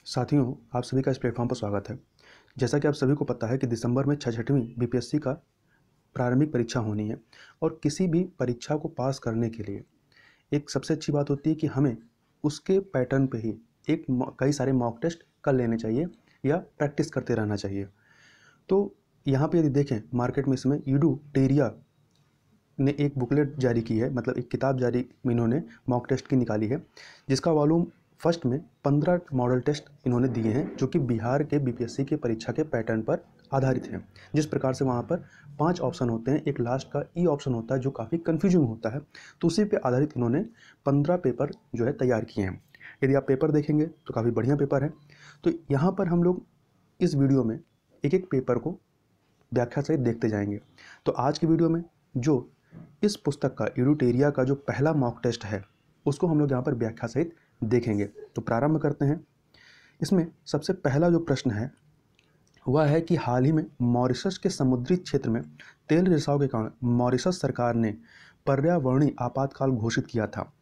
साथियों, आप सभी का इस प्लेटफॉर्म पर स्वागत है। जैसा कि आप सभी को पता है कि दिसंबर में 6वीं बीपीएससी का प्रारंभिक परीक्षा होनी है और किसी भी परीक्षा को पास करने के लिए एक सबसे अच्छी बात होती है कि हमें उसके पैटर्न पे ही कई सारे मॉक टेस्ट कर लेने चाहिए या प्रैक्टिस करते रहना चाहिए। तो यहाँ पे यदि देखें, मार्केट में इसमें यूडूटेरिया ने एक बुकलेट जारी की है, मतलब एक किताब जारी इन्होंने मॉक टेस्ट की निकाली है, जिसका वॉल्यूम फर्स्ट में 15 मॉडल टेस्ट इन्होंने दिए हैं जो कि बिहार के बीपीएससी के परीक्षा के पैटर्न पर आधारित हैं। जिस प्रकार से वहाँ पर 5 ऑप्शन होते हैं, एक लास्ट का ई ऑप्शन होता है जो काफ़ी कन्फ्यूजिंग होता है, तो उसी पे आधारित इन्होंने 15 पेपर जो है तैयार किए हैं। यदि आप पेपर देखेंगे तो काफ़ी बढ़िया पेपर है। तो यहाँ पर हम लोग इस वीडियो में एक एक पेपर को व्याख्या सहित देखते जाएंगे। तो आज की वीडियो में जो इस पुस्तक का यूडूटेरिया का जो पहला मॉक टेस्ट है उसको हम लोग यहाँ पर व्याख्या सहित देखेंगे। तो प्रारंभ करते हैं। इसमें सबसे पहला जो प्रश्न है वह है कि हाल ही में मॉरिशस के समुद्री क्षेत्र में तेल रिसाव के कारण मॉरिशस सरकार ने पर्यावरणीय आपातकाल घोषित किया था।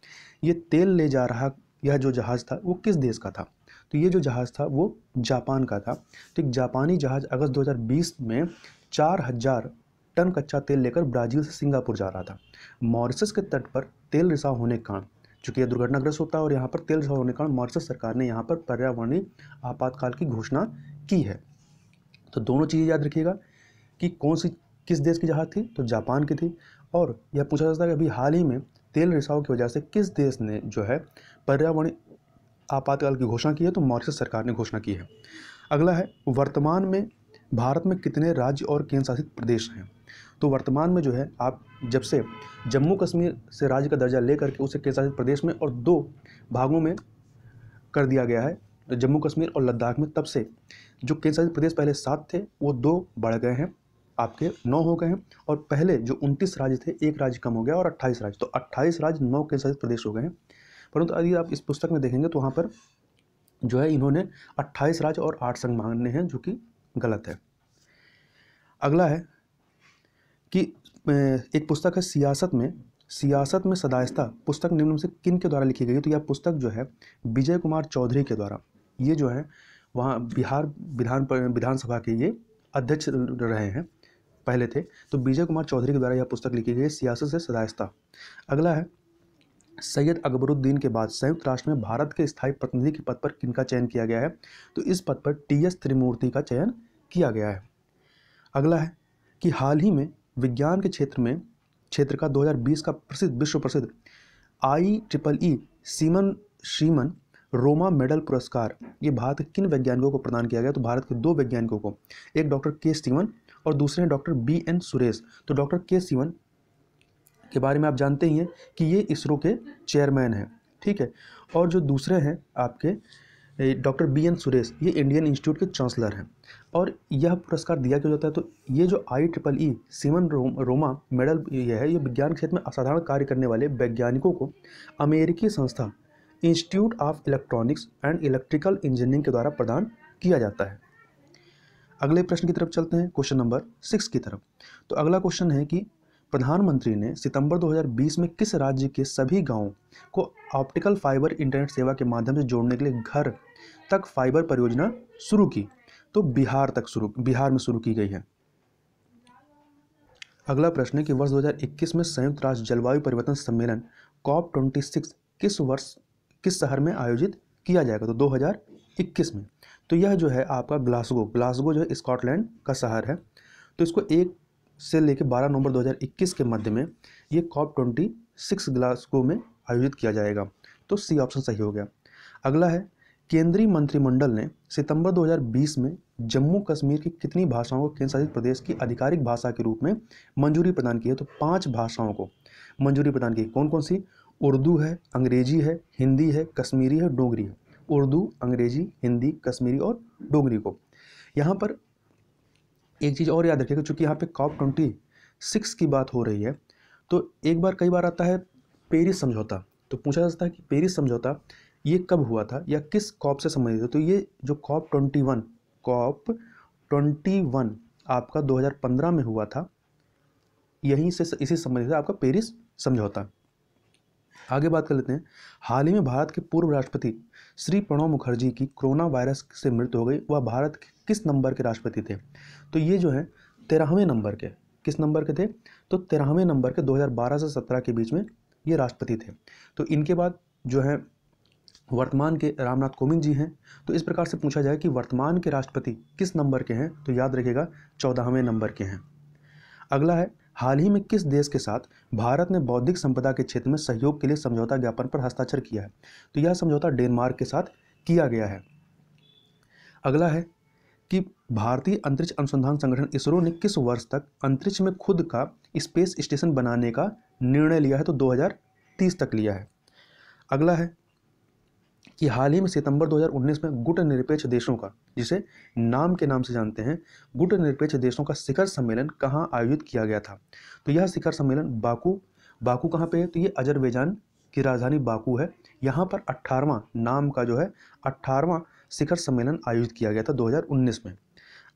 ये तेल ले जा रहा यह जो जहाज़ था वो किस देश का था? तो ये जो जहाज़ था वो जापान का था। तो एक जापानी जहाज़ अगस्त 2020 में 4000 टन कच्चा तेल लेकर ब्राज़ील से सिंगापुर जा रहा था। मॉरिशस के तट पर तेल रिसाव होने के कारण, चूँकि यह दुर्घटनाग्रस्त होता है और यहाँ पर तेल रिसाव होने के कारण मॉरिशस सरकार ने यहाँ पर पर्यावरणीय आपातकाल की घोषणा की है। तो दोनों चीज़ें याद रखिएगा कि किस देश की जहाज़ थी, तो जापान की थी। और यह पूछा जाता है कि अभी हाल ही में तेल रिसाव की वजह से किस देश ने जो है पर्यावरणीय आपातकाल की घोषणा की है, तो मॉरिशस सरकार ने घोषणा की है। अगला है, वर्तमान में भारत में कितने राज्य और केंद्र शासित प्रदेश हैं? तो वर्तमान में जो है आप जब से जम्मू कश्मीर से राज्य का दर्जा लेकर के उसे केंद्र शासित प्रदेश में और 2 भागों में कर दिया गया है, जम्मू कश्मीर और लद्दाख में, तब से जो केंद्र शासित प्रदेश पहले 7 थे वो 2 बढ़ गए हैं, आपके 9 हो गए हैं। और पहले जो 29 राज्य थे, एक राज्य कम हो गया और 28 राज्य, तो 28 राज्य 9 केंद्र शासित प्रदेश हो गए हैं। परंतु यदि आप इस पुस्तक में देखेंगे तो वहाँ पर जो है इन्होंने 28 राज्य और 8 संघ माने हैं, जो कि गलत है। अगला है कि एक पुस्तक है सियासत में सदायस्ता, पुस्तक निम्न में से किन के द्वारा लिखी गई? तो यह पुस्तक जो है विजय कुमार चौधरी के द्वारा, ये जो है वहाँ बिहार विधानसभा के ये अध्यक्ष रहे हैं, पहले थे। तो विजय कुमार चौधरी के द्वारा यह पुस्तक लिखी गई है, सियासत से सदायस्ता। अगला है, सैयद अकबरुद्दीन के बाद संयुक्त राष्ट्र में भारत के स्थायी प्रतिनिधि के पद पर किनका चयन किया गया है? तो इस पद पर टीएस त्रिमूर्ति का चयन किया गया है। अगला है कि हाल ही में विज्ञान के क्षेत्र का 2020 का विश्व प्रसिद्ध IEEE सीमन रोमा मेडल पुरस्कार ये भारत के किन वैज्ञानिकों को प्रदान किया गया? तो भारत के 2 वैज्ञानिकों को, एक डॉक्टर के स्टीवन और दूसरे हैं डॉक्टर BN सुरेश। तो डॉक्टर के स्टीवन के बारे में आप जानते ही हैं कि ये इसरो के चेयरमैन हैं, ठीक है। और जो दूसरे हैं आपके डॉक्टर BN सुरेश, ये इंडियन इंस्टीट्यूट के चांसलर हैं। और यह पुरस्कार दिया क्यों जाता है? तो ये जो IEEE सीमन रोमा मेडल ये है, ये विज्ञान क्षेत्र में असाधारण कार्य करने वाले वैज्ञानिकों को अमेरिकी संस्था institute of electronics and electrical engineering के द्वारा प्रदान किया जाता है। अगले प्रश्न की तरफ चलते हैं, क्वेश्चन नंबर 6 की तरफ। तो अगला क्वेश्चन है कि प्रधानमंत्री ने सितंबर 2020 में किस राज्य के सभी गांवों को ऑप्टिकल फाइबर इंटरनेट सेवा के माध्यम से जोड़ने के लिए घर तक फाइबर परियोजना शुरू की? तो बिहार में शुरू की गई है। अगला प्रश्न है कि वर्ष 2021 में संयुक्त राष्ट्र जलवायु परिवर्तन सम्मेलन COP26 किस शहर में आयोजित किया जाएगा? तो 2021 में। तो यह जो है आपका ग्लासगो जो है स्कॉटलैंड का शहर है। तो इसको 1 से लेकर 12 नवंबर 2021 के मध्य में ये COP26 ग्लासगो में आयोजित किया जाएगा। तो सी ऑप्शन सही हो गया। अगला है, केंद्रीय मंत्रिमंडल ने सितंबर 2020 में जम्मू कश्मीर की कितनी भाषाओं को केंद्र शासित प्रदेश की आधिकारिक भाषा के रूप में मंजूरी प्रदान की है? तो 5 भाषाओं को मंजूरी प्रदान की। कौन कौन सी? उर्दू है, अंग्रेजी है, हिंदी है, कश्मीरी है, डोगरी है। उर्दू, अंग्रेजी, हिंदी, कश्मीरी और डोगरी को। यहाँ पर एक चीज़ और याद रखिएगा, चूँकि यहाँ पे COP26 की बात हो रही है, तो कई बार आता है पेरिस समझौता। तो पूछा जा सकता है कि पेरिस समझौता ये कब हुआ था या किस कॉप से संबंधित है? तो ये जो COP21 आपका 2015 में हुआ था, यहीं से इसी संबंधित है आपका पेरिस समझौता। आगे बात कर लेते हैं। हाल ही में भारत के पूर्व राष्ट्रपति श्री प्रणब मुखर्जी की कोरोना वायरस से मृत्यु हो गई, वह भारत के किस नंबर के राष्ट्रपति थे? तो ये जो है 13वें नंबर के, किस नंबर के थे? तो 13वें नंबर के 2012 से 17 के बीच में ये राष्ट्रपति थे। तो इनके बाद जो है वर्तमान के रामनाथ कोविंद जी हैं। तो इस प्रकार से पूछा जाए कि वर्तमान के राष्ट्रपति किस नंबर के हैं, तो याद रखिएगा 14वें नंबर के हैं। अगला है, हाल ही में किस देश के साथ भारत ने बौद्धिक संपदा के क्षेत्र में सहयोग के लिए समझौता ज्ञापन पर हस्ताक्षर किया है? तो यह समझौता डेनमार्क के साथ किया गया है। अगला है कि भारतीय अंतरिक्ष अनुसंधान संगठन इसरो ने किस वर्ष तक अंतरिक्ष में खुद का स्पेस स्टेशन बनाने का निर्णय लिया है? तो 2030 तक लिया है। अगला है कि हाल ही में सितंबर 2019 में गुटनिरपेक्ष देशों का, जिसे नाम के नाम से जानते हैं, गुटनिरपेक्ष देशों का शिखर सम्मेलन कहाँ आयोजित किया गया था? तो यह शिखर सम्मेलन बाकू कहाँ पे है? तो ये अजरबैजान की राजधानी बाकू है। यहाँ पर 18वां नाम का जो है 18वां शिखर सम्मेलन आयोजित किया गया था 2019 में।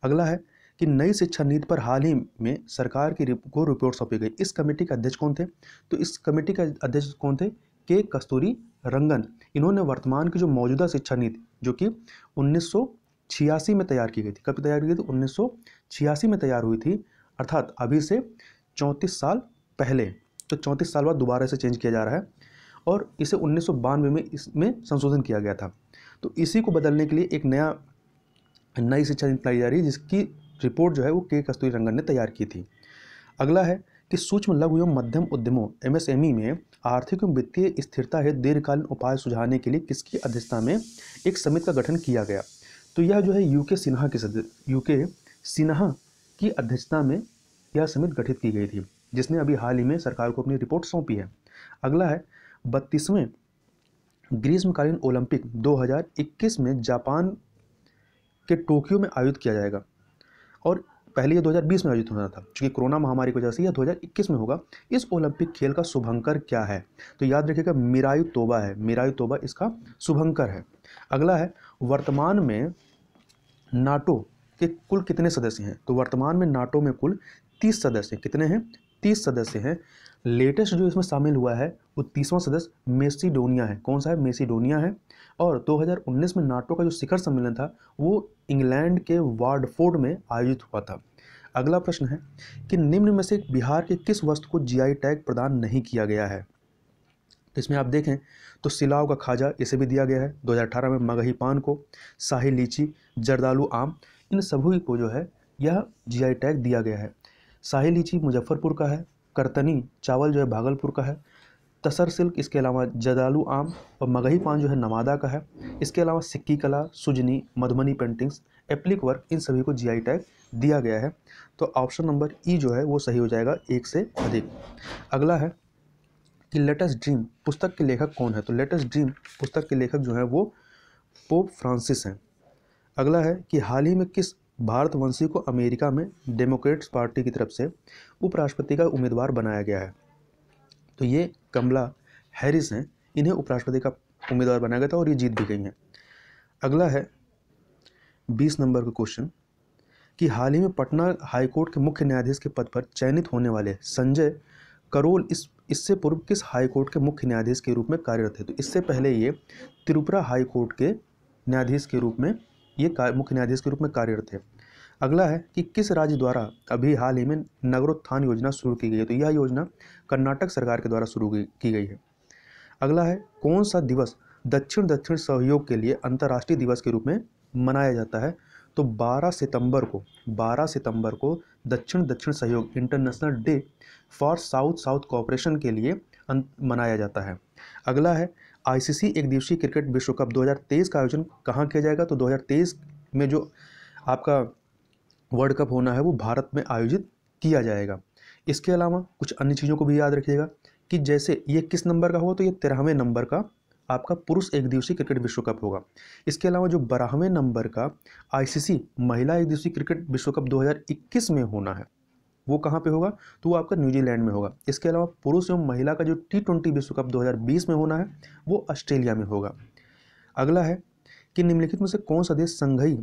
अगला है कि नई शिक्षा नीति पर हाल ही में सरकार की को रिपोर्ट सौंपी गई। इस कमेटी के अध्यक्ष कौन थे? तो इस कमेटी के अध्यक्ष कौन थे? के कस्तूरी रंगन। इन्होंने वर्तमान की जो मौजूदा शिक्षा नीति, जो कि 1986 में तैयार की गई थी, कब तैयार की गई थी? 1986 में तैयार हुई थी, अर्थात अभी से 34 साल पहले। तो 34 साल बाद दोबारा इसे चेंज किया जा रहा है और इसे 1992 में इसमें संशोधन किया गया था। तो इसी को बदलने के लिए एक नई शिक्षा नीति लाई जा रही है, जिसकी रिपोर्ट जो है वो के कस्तूरी रंगन ने तैयार की थी। अगला है कि सूक्ष्म लघु एवं मध्यम उद्यमों MSME में आर्थिक एवं वित्तीय स्थिरता हेतु दीर्घकालीन उपाय सुझाने के लिए किसकी अध्यक्षता में एक समिति का गठन किया गया? तो यह जो है यूके सिन्हा की अध्यक्षता में यह समिति गठित की गई थी, जिसने अभी हाल ही में सरकार को अपनी रिपोर्ट सौंपी है। अगला है 32वें ग्रीष्मकालीन ओलंपिक 2021 में जापान के टोक्यो में आयोजित किया जाएगा, और पहले ये 2020 में आयोजित होना था, क्योंकि कोरोना महामारी की वजह से यह 2021 में होगा। इस ओलंपिक खेल का शुभंकर क्या है? तो याद रखिएगा मिराई तोबा है, मिराई तोबा इसका शुभंकर है। अगला है, वर्तमान में नाटो के कुल कितने सदस्य हैं? तो वर्तमान में नाटो में कुल 30 सदस्य। कितने हैं? 30 सदस्य हैं। लेटेस्ट जो इसमें शामिल हुआ है वो 30वां सदस्य मेसिडोनिया है। कौन सा है? मेसिडोनिया है। और 2019 में नाटो का जो शिखर सम्मेलन था वो इंग्लैंड के वार्डफोर्ड में आयोजित हुआ था। अगला प्रश्न है कि निम्न में से बिहार के किस वस्तु को GI टैग प्रदान नहीं किया गया है? तो इसमें आप देखें तो सिलाव का खाजा, इसे भी दिया गया है 2018 में। मगही पान को, शाही लीची, जर्दालू आम, इन सभी को जो है यह GI टैग दिया गया है। शाही लीची मुजफ्फरपुर का है, करतनी चावल जो है भागलपुर का है, तसर सिल्क, इसके अलावा जर्दालू आम और मगही पान जो है नवादा का है। इसके अलावा सिक्की कला, Sujani, Madhubani paintings, applique work, इन सभी को GI टैग दिया गया है। तो ऑप्शन नंबर ई जो है वो सही हो जाएगा, एक से अधिक। अगला है कि लेटेस्ट ड्रीम पुस्तक के लेखक कौन है? तो लेटेस्ट ड्रीम पुस्तक के लेखक जो है वो पोप फ्रांसिस हैं। अगला है कि हाल ही में किस भारतवंशी को अमेरिका में डेमोक्रेट्स पार्टी की तरफ से उपराष्ट्रपति का उम्मीदवार बनाया गया है? तो ये कमला हैरिस हैं, इन्हें उपराष्ट्रपति का उम्मीदवार बनाया गया था और ये जीत भी गई हैं। अगला है 20 नंबर का क्वेश्चन कि हाल ही में पटना हाईकोर्ट के मुख्य न्यायाधीश के पद पर चयनित होने वाले संजय करोल इससे पूर्व किस हाईकोर्ट के मुख्य न्यायाधीश के रूप में कार्यरत थे? तो इससे पहले ये त्रिपुरा हाईकोर्ट के न्यायाधीश के रूप में मुख्य न्यायाधीश के रूप में कार्यरत थे। अगला है कि किस राज्य द्वारा अभी हाल ही में नगरोत्थान योजना शुरू की गई है? तो यह योजना कर्नाटक सरकार के द्वारा शुरू की गई है। अगला है कौन सा दिवस दक्षिण दक्षिण सहयोग के लिए अंतर्राष्ट्रीय दिवस के रूप में मनाया जाता है? तो 12 सितंबर को दक्षिण दक्षिण सहयोग international day for south south cooperation के लिए मनाया जाता है। अगला है ICC एक दिवसीय क्रिकेट विश्व कप 2023 का आयोजन कहाँ किया जाएगा? तो 2023 में जो आपका वर्ल्ड कप होना है वो भारत में आयोजित किया जाएगा। इसके अलावा कुछ अन्य चीज़ों को भी याद रखिएगा कि जैसे ये किस नंबर का होगा? तो ये 13वें नंबर का आपका पुरुष एक दिवसीय क्रिकेट विश्व कप होगा। इसके अलावा जो 12वें नंबर का ICC महिला एक दिवसीय क्रिकेट विश्व कप 2021 में होना है वो कहाँ पे होगा? तो वो आपका न्यूजीलैंड में होगा। इसके अलावा पुरुष एवं महिला का जो T20 विश्व कप 2020 में होना है वो ऑस्ट्रेलिया में होगा। अगला है कि निम्नलिखित में से कौन सा देश संघीय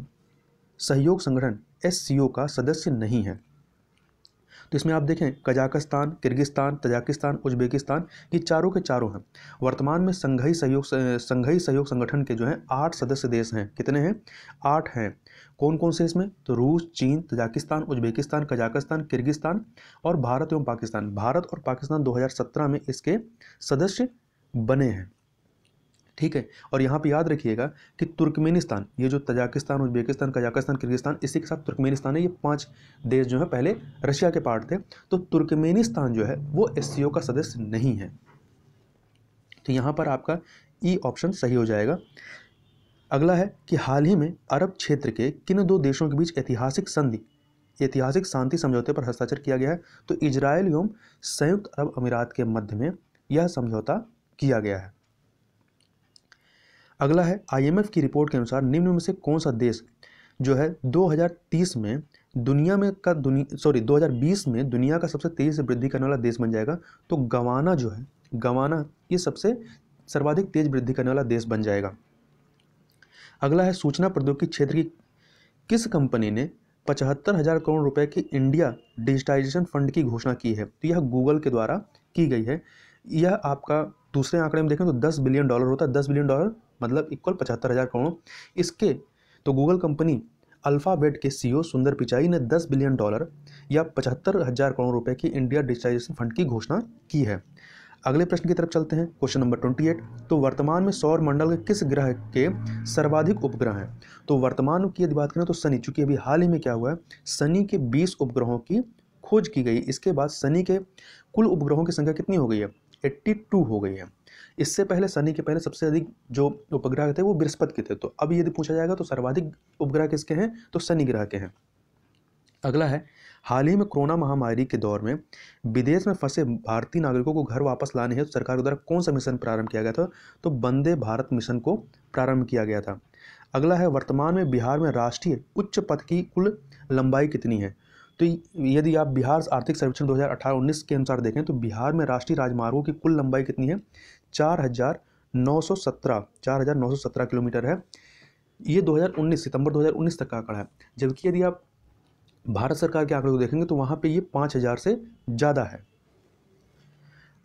सहयोग संगठन SCO का सदस्य नहीं है? तो इसमें आप देखें कजाकिस्तान, किर्गिस्तान, तजाकिस्तान, उज्बेकिस्तान, ये चारों के चारों हैं। वर्तमान में संघाई सहयोग संगठन के जो हैं 8 सदस्य देश हैं। कितने हैं? 8 हैं। कौन कौन से इसमें? तो रूस, चीन, तजाकिस्तान, उज्बेकिस्तान, कजाकिस्तान, किर्गिस्तान और भारत एवं पाकिस्तान। भारत और पाकिस्तान 2017 में इसके सदस्य बने हैं। ठीक है। और यहाँ पे याद रखिएगा कि तुर्कमेनिस्तान, ये जो तजाकिस्तान, उज्बेकिस्तान, कजाकिस्तान, किर्गिस्तान, इसी के साथ तुर्कमेनिस्तान है, ये 5 देश जो है पहले रशिया के पार्ट थे। तो तुर्कमेनिस्तान जो है वो एससीओ का सदस्य नहीं है। तो यहाँ पर आपका ई ऑप्शन सही हो जाएगा। अगला है कि हाल ही में अरब क्षेत्र के किन 2 देशों के बीच ऐतिहासिक शांति समझौते पर हस्ताक्षर किया गया है? तो इजराइल एवं संयुक्त अरब अमीरात के मध्य में यह समझौता किया गया है। अगला है आईएमएफ की रिपोर्ट के अनुसार निम्न में से कौन सा देश जो है 2020 में 2020 में दुनिया का सबसे तेजी से वृद्धि करने वाला देश बन जाएगा? तो गवाना जो है, गवाना ये सबसे सर्वाधिक तेज वृद्धि करने वाला देश बन जाएगा। अगला है सूचना प्रौद्योगिकी क्षेत्र की किस कंपनी ने 75,000 करोड़ रुपए की इंडिया डिजिटाइजेशन फंड की घोषणा की है? तो यह गूगल के द्वारा की गई है। यह आपका दूसरे आंकड़े में देखें तो $10 बिलियन होता है। $10 बिलियन मतलब इक्वल 75,000 करोड़। इसके तो गूगल कंपनी अल्फाबेट के सीईओ सुंदर पिचाई ने $10 बिलियन या 75,000 करोड़ रुपए की इंडिया डिजिटाइजेशन फंड की घोषणा की है। अगले प्रश्न की तरफ चलते हैं, क्वेश्चन नंबर 28। तो वर्तमान में सौर मंडल के किस ग्रह के सर्वाधिक उपग्रह हैं? तो वर्तमान की यदि बात करें तो शनि, चूंकि अभी हाल ही में क्या हुआ है, शनि के 20 उपग्रहों की खोज की गई। इसके बाद शनि के कुल उपग्रहों की संख्या कितनी हो गई है? 82 हो गई है। इससे पहले शनि के पहले सबसे अधिक जो उपग्रह थे वो बृहस्पति के थे। तो अब यदि पूछा जाएगा तो सर्वाधिक उपग्रह किसके हैं? तो शनि ग्रह के हैं। अगला है हाल ही में कोरोना महामारी के दौर में विदेश में फंसे भारतीय नागरिकों को घर वापस लाने हेतु सरकार के द्वारा कौन सा मिशन प्रारंभ किया गया था? तो वंदे भारत मिशन को प्रारंभ किया गया था। अगला है वर्तमान में बिहार में राष्ट्रीय उच्च पथ की कुल लंबाई कितनी है? तो यदि आप बिहार आर्थिक सर्वेक्षण 2018-19 के अनुसार देखें तो बिहार में राष्ट्रीय राजमार्गों की कुल लंबाई कितनी है? 4,917 किलोमीटर है। ये 2019 सितंबर 2019 तक का आंकड़ा है। जबकि यदि आप भारत सरकार के आंकड़े को देखेंगे तो वहाँ पे ये 5,000 से ज़्यादा है।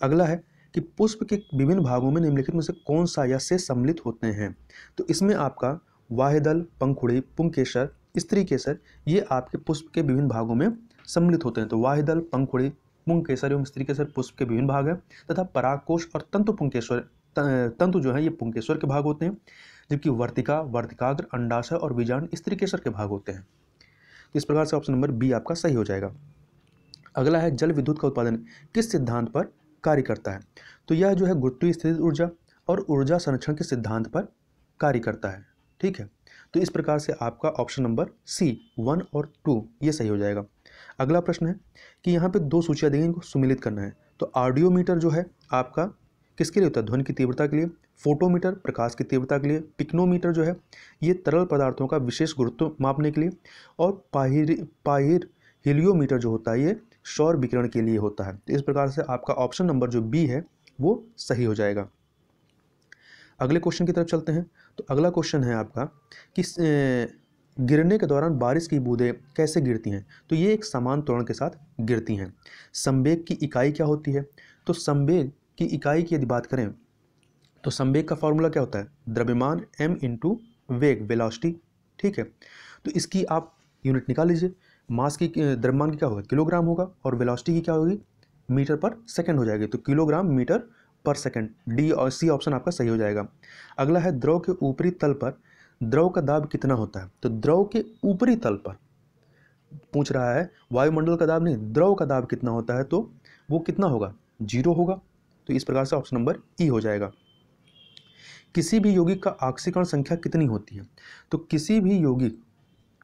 अगला है कि पुष्प के विभिन्न भागों में निम्नलिखित में से कौन सा या से सम्मिलित होते हैं? तो इसमें आपका वाहिदल, पंखुड़ी, पुंकेसर, स्त्री केसर, ये आपके पुष्प के विभिन्न भागों में सम्मिलित होते हैं। तो वाहिदल, पंखुड़ी, पुंकेसर एवं स्त्री केसर पुष्प के विभिन्न भाग हैं तथा परागकोश और तंतु जो है ये पुंकेसर के भाग होते हैं, जबकि वर्तिका, वर्तिकाग्र, अंडाशय और बीजांड स्त्री केसर के भाग होते हैं। तो इस प्रकार से ऑप्शन नंबर बी आपका सही हो जाएगा। अगला है जल विद्युत का उत्पादन किस सिद्धांत पर कार्य करता है? तो यह जो है गुरुत्वीय स्थितिज ऊर्जा और ऊर्जा संरक्षण के सिद्धांत पर कार्य करता है। ठीक है। तो इस प्रकार से आपका ऑप्शन नंबर सी 1 और 2 ये सही हो जाएगा। अगला प्रश्न है कि यहाँ पे 2 सूचियाँ दी गई, इनको सुमिलित करना है। तो ऑडियोमीटर जो है आपका किसके लिए होता है? ध्वनि की तीव्रता के लिए। फोटोमीटर प्रकाश की तीव्रता के लिए। पिक्नोमीटर जो है ये तरल पदार्थों का विशेष गुरुत्व मापने के लिए। और पाहिर हीलियोमीटर जो होता है ये सौर विकिरण के लिए होता है। तो इस प्रकार से आपका ऑप्शन नंबर जो बी है वो सही हो जाएगा। अगले क्वेश्चन की तरफ चलते हैं। तो अगला क्वेश्चन है आपका कि गिरने के दौरान बारिश की बूंदें कैसे गिरती हैं? तो ये एक समान त्वरण के साथ गिरती हैं। संवेग की इकाई क्या होती है? तो संवेग की इकाई की यदि बात करें तो संवेग का फॉर्मूला क्या होता है? द्रव्यमान m इंटू वेग, वेलोसिटी। ठीक है। तो इसकी आप यूनिट निकाल लीजिए। मास की द्रव्यमान की क्या होगा? किलोग्राम होगा और वेलोसिटी की क्या होगी? मीटर पर सेकंड हो जाएगी। तो किलोग्राम मीटर पर सेकंड, डी और सी ऑप्शन आपका सही हो जाएगा। अगला है द्रव के ऊपरी तल पर द्रव का दाब कितना होता है? तो द्रव के ऊपरी तल पर पूछ रहा है, वायुमंडल का दाब नहीं, द्रव का दाब कितना होता है? तो वो कितना होगा? 0 होगा। तो इस प्रकार से ऑप्शन नंबर ई हो जाएगा। किसी भी यौगिक का ऑक्सीकरण संख्या कितनी होती है? तो किसी भी यौगिक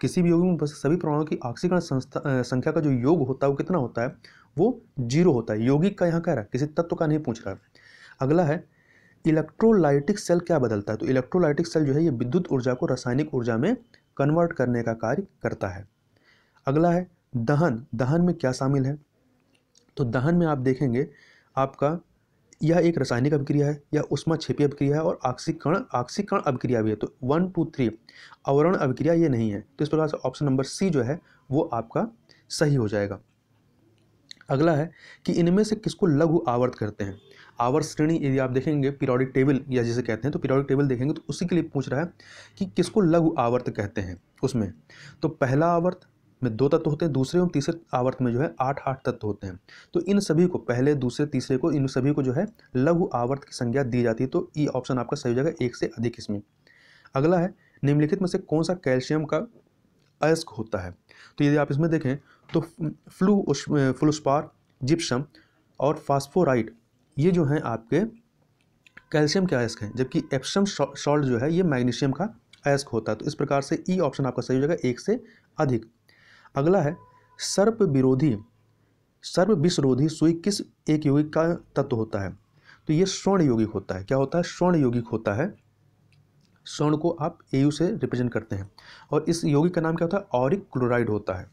में सभी परमाणुओं की ऑक्सीकरण संख्या का जो योग होता है वो कितना होता है? वो 0 होता है। यौगिक का यहाँ कह रहा है, किसी तत्व का नहीं पूछ रहा है। अगला है इलेक्ट्रोलाइटिक सेल क्या बदलता है? तो इलेक्ट्रोलाइटिक सेल जो है ये विद्युत ऊर्जा को रासायनिक ऊर्जा में कन्वर्ट करने का कार्य करता है। अगला है दहन। दहन में क्या शामिल है? तो दहन में आप देखेंगे आपका यह एक रासायनिक अभिक्रिया है, यह ऊष्माक्षेपीय अभिक्रिया है और ऑक्सीकरण अभिक्रिया भी है। तो 1 2 3 अवरण अभिक्रिया ये नहीं है। तो इस प्रकार से ऑप्शन नंबर सी जो है वो आपका सही हो जाएगा। अगला है कि इनमें से किसको लघु आवर्त कहते हैं। आवर्त श्रेणी यदि आप देखेंगे पीरियोडिक टेबल या जिसे कहते हैं, तो पीरियोडिक टेबल देखेंगे तो उसी के लिए पूछ रहा है कि किसको लघु आवर्त कहते हैं उसमें। तो पहला आवर्त में 2 तत्व होते हैं, दूसरे और तीसरे आवर्त में जो है 8 तत्व होते हैं। तो इन सभी को, पहले दूसरे तीसरे को, इन सभी को जो है लघु आवर्त की संज्ञा दी जाती है। तो ई ऑप्शन आपका सही हो जाएगा, 1 से अधिक इसमें। अगला है निम्नलिखित में से कौन सा कैल्शियम का अयस्क होता है। तो यदि आप इसमें देखें तो फ्लूस्पार, जिप्सम और फास्फोराइट ये जो हैं आपके कैल्शियम के अयस्क हैं, जबकि एप्सम सॉल्ट जो है ये मैग्नीशियम का अयस्क होता है। तो इस प्रकार से ई ऑप्शन आपका सही हो जाएगा, 1 से अधिक। अगला है सर्प विषरोधी सुई किस एक यौगिक का तत्व होता है। तो ये स्वर्ण यौगिक होता है। क्या होता है? स्वर्ण यौगिक होता है। स्वर्ण को आप AU से रिप्रेजेंट करते हैं और इस यौगिक का नाम क्या होता है? ऑरिक क्लोराइड होता है।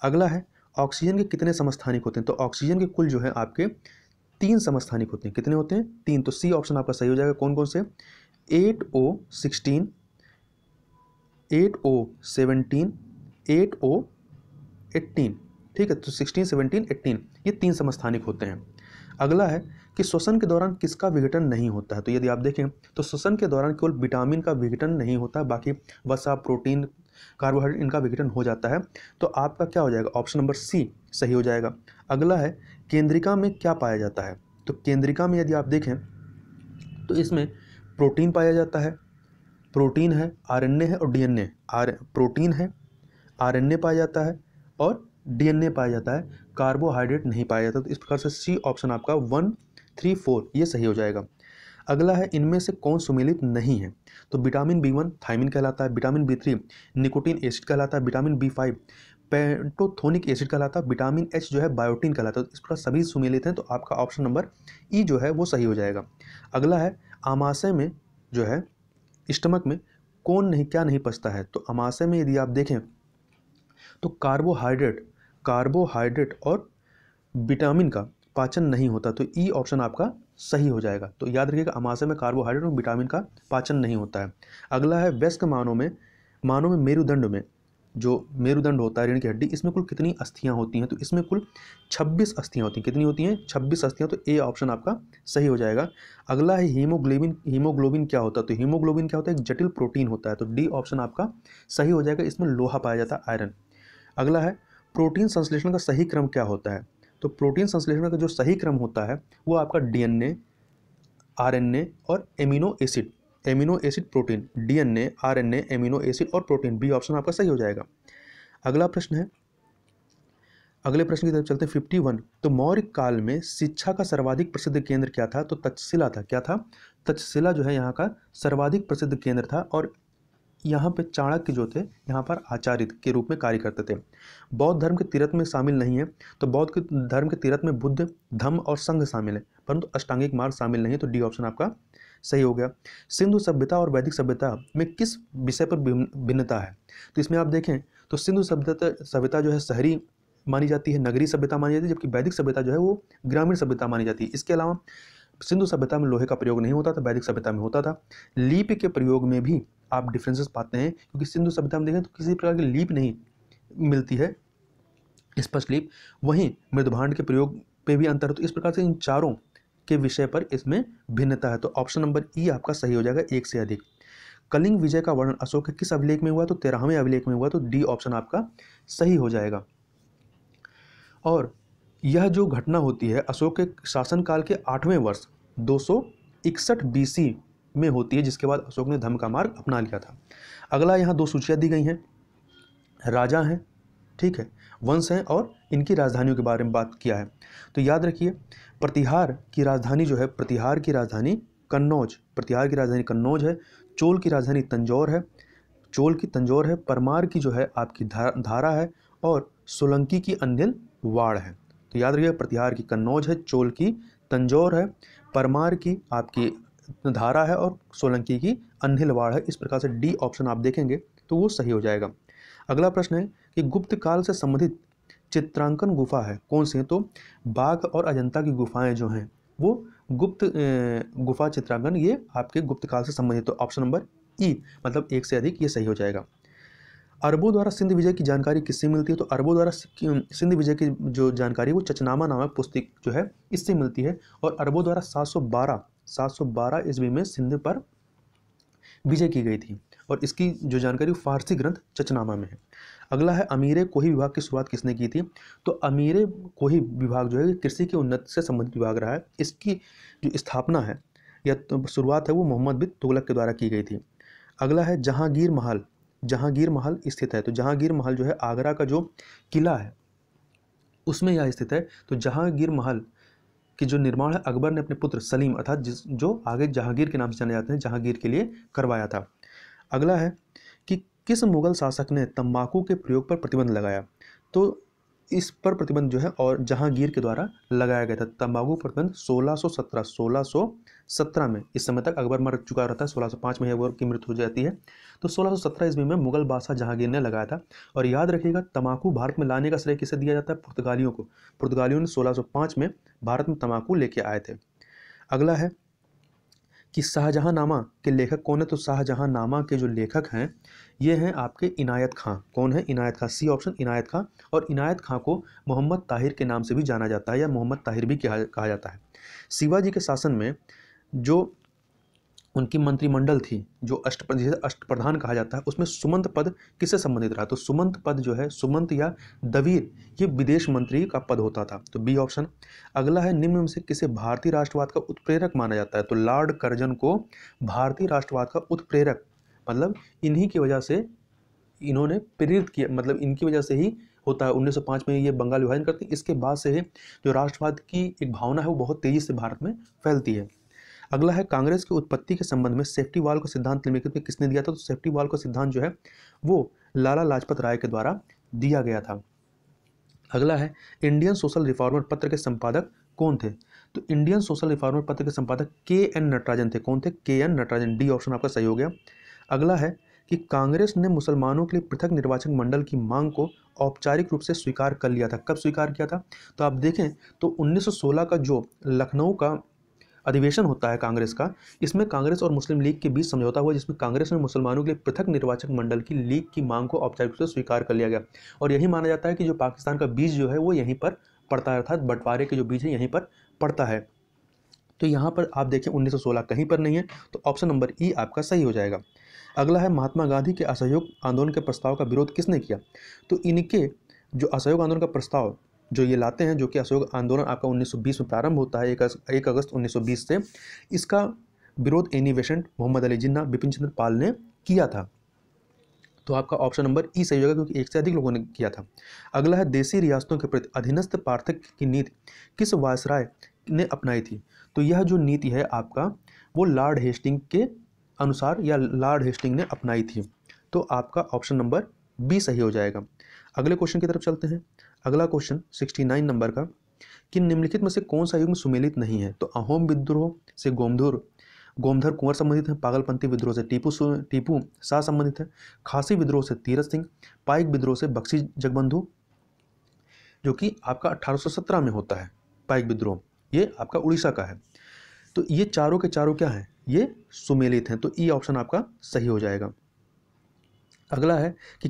अगला है ऑक्सीजन के कितने समस्थानिक होते हैं। तो ऑक्सीजन के कुल जो है आपके 3 समस्थानिक होते हैं। कितने होते हैं? 3। तो सी ऑप्शन आपका सही हो जाएगा। कौन कौन से? 8O16, 8O17, 8O18। ठीक है, तो 16, 17, 18 ये 3 समस्थानिक होते हैं। अगला है कि श्वसन के दौरान किसका विघटन नहीं होता है। तो यदि आप देखें तो श्वसन के दौरान केवल विटामिन का विघटन नहीं होता है, बाकी वसा, प्रोटीन, कार्बोहाइड्रेट इनका विघटन हो जाता है। तो आपका क्या हो जाएगा? ऑप्शन नंबर सी सही हो जाएगा। अगला है केंद्रिका में क्या पाया जाता है। तो केंद्रिका में यदि आप देखें तो इसमें प्रोटीन पाया जाता है, प्रोटीन है, RNA है और DNA। प्रोटीन है, RNA पाया जाता है और DNA पाया जाता है, कार्बोहाइड्रेट नहीं पाया जाता। तो इस प्रकार से सी ऑप्शन आपका 1, 3, 4 ये सही हो जाएगा। अगला है इनमें से कौन सुमेलित नहीं है। तो विटामिन B1 थायमिन कहलाता है, विटामिन B3 निकोटीन एसिड कहलाता है, विटामिन B5 पेंटोथोनिक एसिड कहलाता है, विटामिन H जो है बायोटीन कहलाता है। तो इस प्रकार सभी सुमेलित हैं। तो आपका ऑप्शन नंबर ई जो है वो सही हो जाएगा। अगला है आमाशय में जो है, स्टमक में क्या नहीं पचता है। तो आमाशय में यदि आप देखें तो कार्बोहाइड्रेट और विटामिन का पाचन नहीं होता। तो ई ऑप्शन आपका सही हो जाएगा। तो याद रखिएगा आमाशय में कार्बोहाइड्रेट और विटामिन का पाचन नहीं होता है। अगला है वयस्क मानव में मेरुदंड में जो मेरुदंड होता है, रीढ़ की हड्डी, इसमें कुल कितनी अस्थियां होती हैं। तो इसमें कुल 26 अस्थियां होती हैं। कितनी होती हैं? 26 अस्थियां। तो ए ऑप्शन आपका सही हो जाएगा। अगला है हीमोग्लोबिन क्या होता है। तो हीमोग्लोबिन क्या होता है? एक जटिल प्रोटीन होता है। तो डी ऑप्शन आपका सही हो जाएगा। इसमें लोहा पाया जाता है, आयरन। अगला है प्रोटीन संश्लेषण का सही क्रम क्या होता है। तो प्रोटीन संश्लेषण का जो सही क्रम होता है वो आपका DNA, RNA और amino acid protein, DNA, RNA, amino acid और प्रोटीन। बी ऑप्शन आपका सही हो जाएगा। अगला प्रश्न है, अगले प्रश्न की तरफ चलते हैं 51। तो मौर्य काल में शिक्षा का सर्वाधिक प्रसिद्ध केंद्र क्या था। तो तक्षशिला था। क्या था? तक्षशिला जो है यहाँ का सर्वाधिक प्रसिद्ध केंद्र था और यहाँ पे चाणक्य जो थे यहाँ पर आचार्य के रूप में कार्य करते थे। बौद्ध धर्म के तीर्थ में शामिल नहीं है। तो बौद्ध धर्म के तीर्थ में बुद्ध, धम्म और संघ शामिल है, परंतु अष्टांगिक मार्ग शामिल नहीं है। तो डी ऑप्शन आपका सही हो गया। सिंधु सभ्यता और वैदिक सभ्यता में किस विषय पर भिन्नता है। तो इसमें आप देखें तो सिंधु सभ्यता जो है शहरी मानी जाती है, नगरीय सभ्यता मानी जाती है, जबकि वैदिक सभ्यता जो है वो ग्रामीण सभ्यता मानी जाती है। इसके अलावा सिंधु सभ्यता में लोहे का प्रयोग नहीं होता था, वैदिक सभ्यता में होता था। लिपि के प्रयोग में भी आप डिफरेंसेस पाते हैं, क्योंकि सिंधु सभ्यता में देखें तो किसी प्रकार की लिपि नहीं मिलती है, स्पष्ट लिपि। वहीं मृदभांड के प्रयोग पे भी अंतर है। तो इस प्रकार से इन चारों के विषय पर इसमें भिन्नता है। तो ऑप्शन नंबर ई आपका सही हो जाएगा, 1 से अधिक। कलिंग विजय का वर्णन अशोक के किस अभिलेख में हुआ। तो 13वें अभिलेख में हुआ। तो डी ऑप्शन आपका सही हो जाएगा। और यह जो घटना होती है अशोक के शासनकाल के 8वें वर्ष 261 BC में होती है, जिसके बाद अशोक ने धर्म का मार्ग अपना लिया था। अगला यहाँ 2 सूचियाँ दी गई हैं, राजा हैं, ठीक है, वंश हैं और इनकी राजधानियों के बारे में बात किया है। तो याद रखिए प्रतिहार की राजधानी जो है, प्रतिहार की राजधानी कन्नौज है। चोल की राजधानी तंजौर है। परमार की जो है आपकी धारा है और सोलंकी की अन्हिलवाड़ है। तो याद रखिए प्रतिहार की कन्नौज है, चोल की तंजौर है, परमार की आपकी धारा है और सोलंकी की अन्हिलवाड़ है। इस प्रकार से डी ऑप्शन आप देखेंगे तो वो सही हो जाएगा। अगला प्रश्न है कि गुप्त काल से संबंधित चित्रांकन गुफा है कौन सी है। तो बाघ और अजंता की गुफाएं जो हैं वो गुप्त गुफा चित्रांकन ये आपके गुप्त काल से संबंधित। तो ऑप्शन नंबर ई मतलब 1 से अधिक ये सही हो जाएगा। अरबों द्वारा सिंध विजय की जानकारी किससे मिलती है? तो अरबों द्वारा सिंध विजय की जो जानकारी है वो चचनामा नामक पुस्तक जो है इससे मिलती है। और अरबों द्वारा 712 ईस्वी में सिंध पर विजय की गई थी और इसकी जो जानकारी फारसी ग्रंथ चचनामा में है। अगला है अमीर कोही विभाग की शुरुआत किसने की थी? तो अमीर कोही विभाग जो है कृषि की उन्नति से संबंधित विभाग रहा है। इसकी जो स्थापना है या तो शुरुआत है वो मोहम्मद बिन तुगलक के द्वारा की गई थी। अगला है जहांगीर महल स्थित है। तो जहांगीर महल जो है आगरा का जो किला है उसमें यह स्थित है। तो जहांगीर महल कि जो निर्माण है अकबर ने अपने पुत्र सलीम अर्थात जो आगे जहांगीर के नाम से जाने जाते हैं जहांगीर के लिए करवाया था। अगला है कि किस मुगल शासक ने तंबाकू के प्रयोग पर प्रतिबंध लगाया? तो इस पर प्रतिबंध जो है और जहांगीर के द्वारा लगाया गया था। तंबाकू प्रतिबंध 1617 में, इस समय तक अकबर मर चुका रहता है, 1605 में अकबर की मृत्यु हो जाती है। तो 1617 ईस्वी में मुगल बादशाह जहांगीर ने लगाया था। और याद रखिएगा तंबाकू भारत में लाने का श्रेय किसे दिया जाता है? पुर्तगालियों को। पुर्तगालियों ने 1605 में भारत में तंबाकू लेके आए थे। अगला है कि शाहजहांनामा के लेखक कौन है? तो शाहजहांनामा के जो लेखक हैं ये हैं आपके इनायत खां। कौन है? इनायत खां। सी ऑप्शन इनायत खां। और इनायत खां को मोहम्मद ताहिर के नाम से भी जाना जाता है या मोहम्मद ताहिर भी कहा जाता है। शिवाजी के शासन में जो उनकी मंत्रिमंडल थी जो जिसे अष्टप्रधान कहा जाता है उसमें सुमंत पद किससे संबंधित रहा? तो सुमंत पद जो है सुमंत या दवीर ये विदेश मंत्री का पद होता था। तो बी ऑप्शन। अगला है निम्न में से किसे भारतीय राष्ट्रवाद का उत्प्रेरक माना जाता है? तो लॉर्ड कर्जन को भारतीय राष्ट्रवाद का उत्प्रेरक मतलब इन्हीं की वजह से इन्होंने प्रेरित किया, मतलब इनकी वजह से ही होता है। 1905 में ये बंगाल विभाजन करते हैं, इसके बाद से जो राष्ट्रवाद की एक भावना है वो बहुत तेजी से भारत में फैलती है। अगला है कांग्रेस की उत्पत्ति के संबंध में सेफ्टी वॉल का सिद्धांत निम्नलिखित में किसने दिया था? तो सेफ्टी वॉल का सिद्धांत जो है वो लाला लाजपत राय के द्वारा दिया गया था। अगला है इंडियन सोशल रिफॉर्मर पत्र के संपादक कौन थे? तो इंडियन सोशल रिफॉर्मर पत्र के संपादक के.एन. नटराजन थे। कौन थे? के.एन. नटराजन। डी ऑप्शन आपका सही हो गया। अगला है कि कांग्रेस ने मुसलमानों के लिए पृथक निर्वाचन मंडल की मांग को औपचारिक रूप से स्वीकार कर लिया था। कब स्वीकार किया था? तो आप देखें तो 1916 का जो लखनऊ का अधिवेशन होता है कांग्रेस का, इसमें कांग्रेस और मुस्लिम लीग के बीच समझौता हुआ जिसमें कांग्रेस ने मुसलमानों के लिए पृथक निर्वाचक मंडल की लीग की मांग को औपचारिक रूप से स्वीकार कर लिया गया। और यही माना जाता है कि जो पाकिस्तान का बीज जो है वो यहीं पर पड़ता है, अर्थात बंटवारे के जो बीज है यहीं पर पड़ता है। तो यहाँ पर आप देखें 1916 कहीं पर नहीं है, तो ऑप्शन नंबर ई आपका सही हो जाएगा। अगला है महात्मा गांधी के असहयोग आंदोलन के प्रस्ताव का विरोध किसने किया? तो इनके जो असहयोग आंदोलन का प्रस्ताव जो ये लाते हैं, जो कि असहयोग आंदोलन आपका 1920 में प्रारंभ होता है 1 अगस्त 1920 से, इसका विरोध एनी बेसेंट, मोहम्मद अली जिन्ना, बिपिन चंद्र पाल ने किया था। तो आपका ऑप्शन नंबर ई सही होगा क्योंकि एक से अधिक लोगों ने किया था। अगला है देशी रियासतों के प्रति अधीनस्थ पार्थक्य की नीति किस वायसराय ने अपनाई थी? तो यह जो नीति है आपका वो लॉर्ड हेस्टिंग के अनुसार या लॉर्ड हेस्टिंग ने अपनाई थी। तो आपका ऑप्शन नंबर बी सही हो जाएगा। अगले क्वेश्चन की तरफ चलते हैं। अगला क्वेश्चन 69 नंबर का, कि निम्नलिखित में से कौन सा युग्म सुमेलित नहीं है? तो अहोम विद्रोह से गोमधर कुंवर संबंधित है, पागलपंथी विद्रोह से टीपू शाह संबंधित है, खासी विद्रोह से तीरथ सिंह, पाइक विद्रोह से बख्शी जगबंधु जो कि आपका 1817 में होता है। पाइक विद्रोह ये आपका उड़ीसा का है। तो ये चारों के चारों क्या हैं? ये सुमेलित हैं। तो ई ऑप्शन आपका सही हो जाएगा। अगला है कि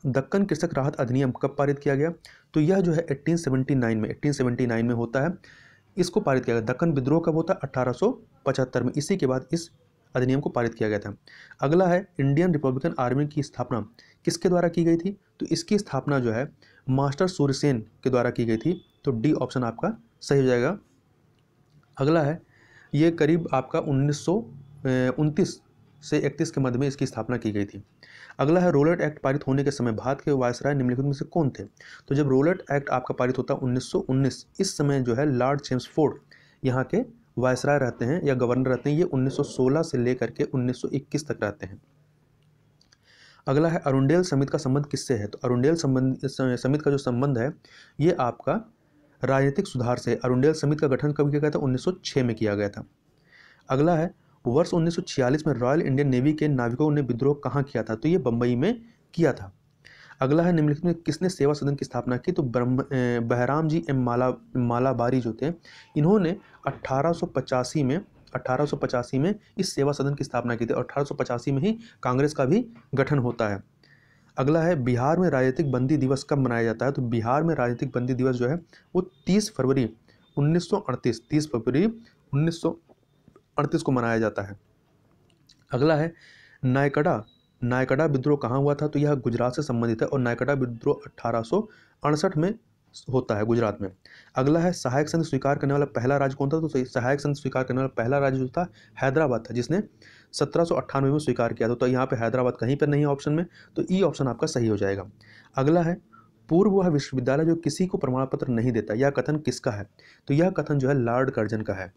दक्कन कृषक राहत अधिनियम कब पारित किया गया? तो यह जो है 1879 में होता है, इसको पारित किया गया। दक्कन विद्रोह कब होता है? 1875 में। इसी के बाद इस अधिनियम को पारित किया गया था। अगला है इंडियन रिपब्लिकन आर्मी की स्थापना किसके द्वारा की गई थी? तो इसकी स्थापना जो है मास्टर सूर्यसेन के द्वारा की गई थी। तो डी ऑप्शन आपका सही हो जाएगा। अगला है ये करीब आपका 1929 से 31 के मध्य में इसकी स्थापना की गई थी। अगला है रोलेट एक्ट पारित होने के समय भारत के वायसराय निम्नलिखित में से कौन थे? तो जब रोलेट एक्ट आपका पारित होता है 1919, इस समय जो है लॉर्ड चेम्सफोर्ड यहाँ के वायसराय रहते हैं या गवर्नर रहते हैं। ये 1916 से लेकर के 1921 तक रहते हैं। अगला है अरुंडेल समिति का संबंध किससे है? तो अरुंडेल समिति का जो संबंध है ये आपका राजनीतिक सुधार से। अरुंडेल समिति का गठन कब किया गया था? 1906 में किया गया था। अगला है वर्ष 1946 में रॉयल इंडियन नेवी के नाविकों ने विद्रोह कहाँ किया था? तो ये बंबई में किया था। अगला है निम्नलिखित में किसने सेवा सदन की स्थापना की? तो बहराम जी एम मालाबारी जो थे, इन्होंने 1885 में इस सेवा सदन की स्थापना की थी। 1885 में ही कांग्रेस का भी गठन होता है। अगला है बिहार में राजनीतिक बंदी दिवस कब मनाया जाता है? तो बिहार में राजनीतिक बंदी दिवस जो है वो 30 फरवरी 1938 30 फरवरी 1938 को मनाया जाता है। अगला है नायकड़ा नायकड़ा विद्रोह कहाँ हुआ था? तो यह गुजरात से संबंधित है और नायकड़ा विद्रोह 1868 में होता है गुजरात में। अगला है सहायक संघ स्वीकार करने वाला पहला राज्य कौन था? तो सहायक संघ स्वीकार करने वाला पहला राज्य जो था हैदराबाद था, जिसने 1798 में स्वीकार किया था। तो यहाँ पे हैदराबाद कहीं पर नहीं है ऑप्शन में, तो ई ऑप्शन आपका सही हो जाएगा। अगला है पूर्व वह विश्वविद्यालय जो किसी को प्रमाण पत्र नहीं देता, यह कथन किसका है? तो यह कथन जो है लॉर्ड कर्जन का है,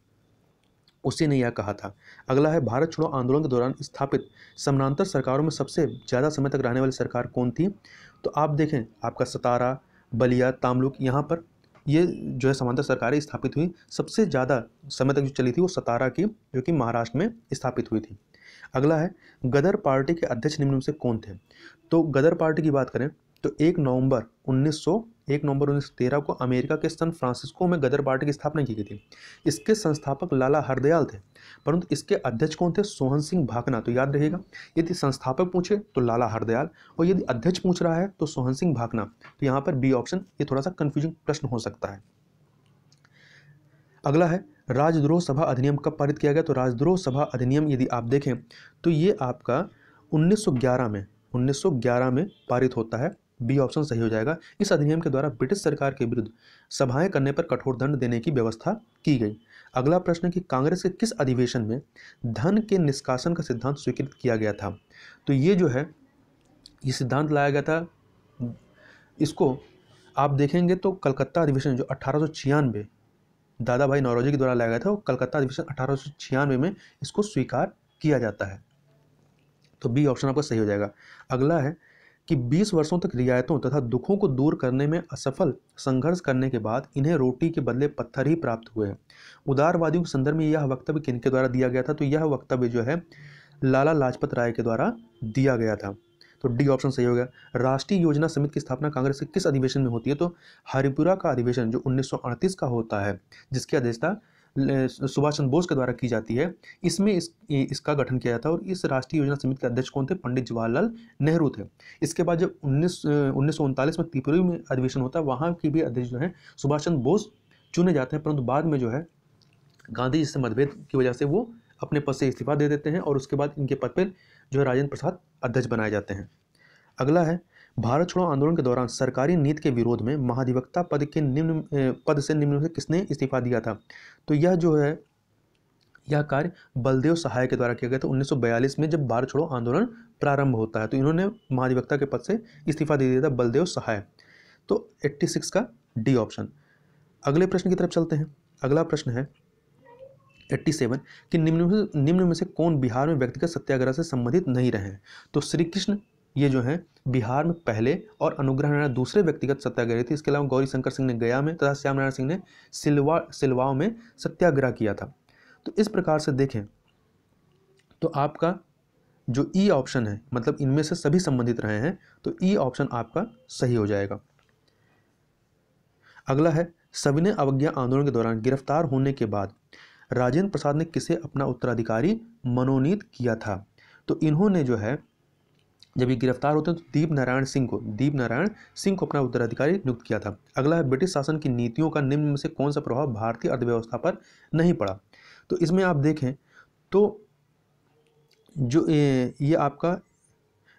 उसी ने यह कहा था। अगला है भारत छोड़ो आंदोलन के दौरान स्थापित समानांतर सरकारों में सबसे ज़्यादा समय तक रहने वाली सरकार कौन थी? तो आप देखें आपका सतारा, बलिया, तामलुक, यहाँ पर ये जो है समांतर सरकारें स्थापित हुई, सबसे ज़्यादा समय तक जो चली थी वो सतारा की, जो कि महाराष्ट्र में स्थापित हुई थी। अगला है गदर पार्टी के अध्यक्ष निम्न में से कौन थे? तो गदर पार्टी की बात करें तो 1 नवंबर 1913 को अमेरिका के सैन फ्रांसिस्को में गदर पार्टी की स्थापना की गई थी। इसके संस्थापक लाला हरदयाल थे, परंतु इसके अध्यक्ष कौन थे? सोहन सिंह भाकना। तो याद रहिएगा, यदि संस्थापक पूछे तो लाला हरदयाल, और यदि अध्यक्ष पूछ रहा है तो सोहन सिंह भाकना। तो यहाँ पर बी ऑप्शन ये थोड़ा सा कंफ्यूजिंग प्रश्न हो सकता है। अगला है राजद्रोह सभा अधिनियम कब पारित किया गया? तो राजद्रोह सभा अधिनियम यदि आप देखें तो ये आपका 1911 में पारित होता है। बी ऑप्शन सही हो जाएगा। इस अधिनियम के द्वारा ब्रिटिश सरकार के विरुद्ध सभाएं करने पर कठोर दंड देने की व्यवस्था की गई। अगला प्रश्न है कि कांग्रेस के किस अधिवेशन में धन के निष्कासन का सिद्धांत स्वीकृत किया गया था? तो ये जो है ये सिद्धांत लाया गया था, इसको आप देखेंगे तो कलकत्ता अधिवेशन जो 1896 दादा भाई नौरोजी के द्वारा लाया गया था, वो कलकत्ता अधिवेशन 1896 में इसको स्वीकार किया जाता है। तो बी ऑप्शन आपका सही हो जाएगा। अगला है कि 20 वर्षों तक रियायतों तथा दुखों को दूर करने में असफल संघर्ष करने के बाद इन्हें रोटी के बदले पत्थर ही प्राप्त हुए हैं। उदारवादियों के संदर्भ में यह वक्तव्य किनके द्वारा दिया गया था? तो यह वक्तव्य जो है लाला लाजपत राय के द्वारा दिया गया था। तो डी ऑप्शन सही हो गया। राष्ट्रीय योजना समिति की स्थापना कांग्रेस के किस अधिवेशन में होती है? तो हरिपुरा का अधिवेशन जो 1938 का होता है, जिसकी अध्यक्षता सुभाष चंद्र बोस के द्वारा की जाती है, इसमें इसका गठन किया था। और इस राष्ट्रीय योजना समिति के अध्यक्ष कौन थे? पंडित जवाहरलाल नेहरू थे। इसके बाद जब 1939 में त्रिपुरा में अधिवेशन होता है, वहाँ की भी अध्यक्ष जो है सुभाष चंद्र बोस चुने जाते हैं, परंतु बाद में जो है गांधी जी से मतभेद की वजह से वो अपने पद से इस्तीफा दे देते हैं और उसके बाद इनके पद पर जो है राजेंद्र प्रसाद अध्यक्ष बनाए जाते हैं। अगला है भारत छोड़ो आंदोलन के दौरान सरकारी नीति के विरोध में महाधिवक्ता पद से निम्न में किसने इस्तीफा दिया था? तो यह जो है यह कार्य बलदेव सहाय के द्वारा किया गया था 1942 में, जब भारत छोड़ो आंदोलन प्रारंभ होता है, तो इन्होंने महाधिवक्ता के पद से इस्तीफा दे दिया था, बलदेव सहाय। तो 86 का डी ऑप्शन। अगले प्रश्न की तरफ चलते हैं। अगला प्रश्न है 87 कि निम्न में से कौन बिहार में व्यक्तिगत सत्याग्रह से संबंधित नहीं रहे हैं? तो श्री कृष्ण ये जो है बिहार में पहले और अनुग्रह नारायण दूसरे व्यक्तिगत सत्याग्रही थे। इसके अलावा गौरी शंकर सिंह ने गया में तथा श्याम नारायण सिंह ने सिलवाओं में सत्याग्रह किया था। तो इस प्रकार से देखें तो आपका जो ई ऑप्शन है, मतलब इनमें से सभी संबंधित रहे हैं, तो ई ऑप्शन आपका सही हो जाएगा। अगला है सविनय अवज्ञा आंदोलन के दौरान गिरफ्तार होने के बाद राजेंद्र प्रसाद ने किसे अपना उत्तराधिकारी मनोनीत किया था? तो इन्होंने जो है जब ये गिरफ्तार होते हैं तो दीप नारायण सिंह को अपना उत्तराधिकारी नियुक्त किया था। अगला है ब्रिटिश शासन की नीतियों का निम्न में से कौन सा प्रभाव भारतीय अर्थव्यवस्था पर नहीं पड़ा? तो इसमें आप देखें तो जो ये आपका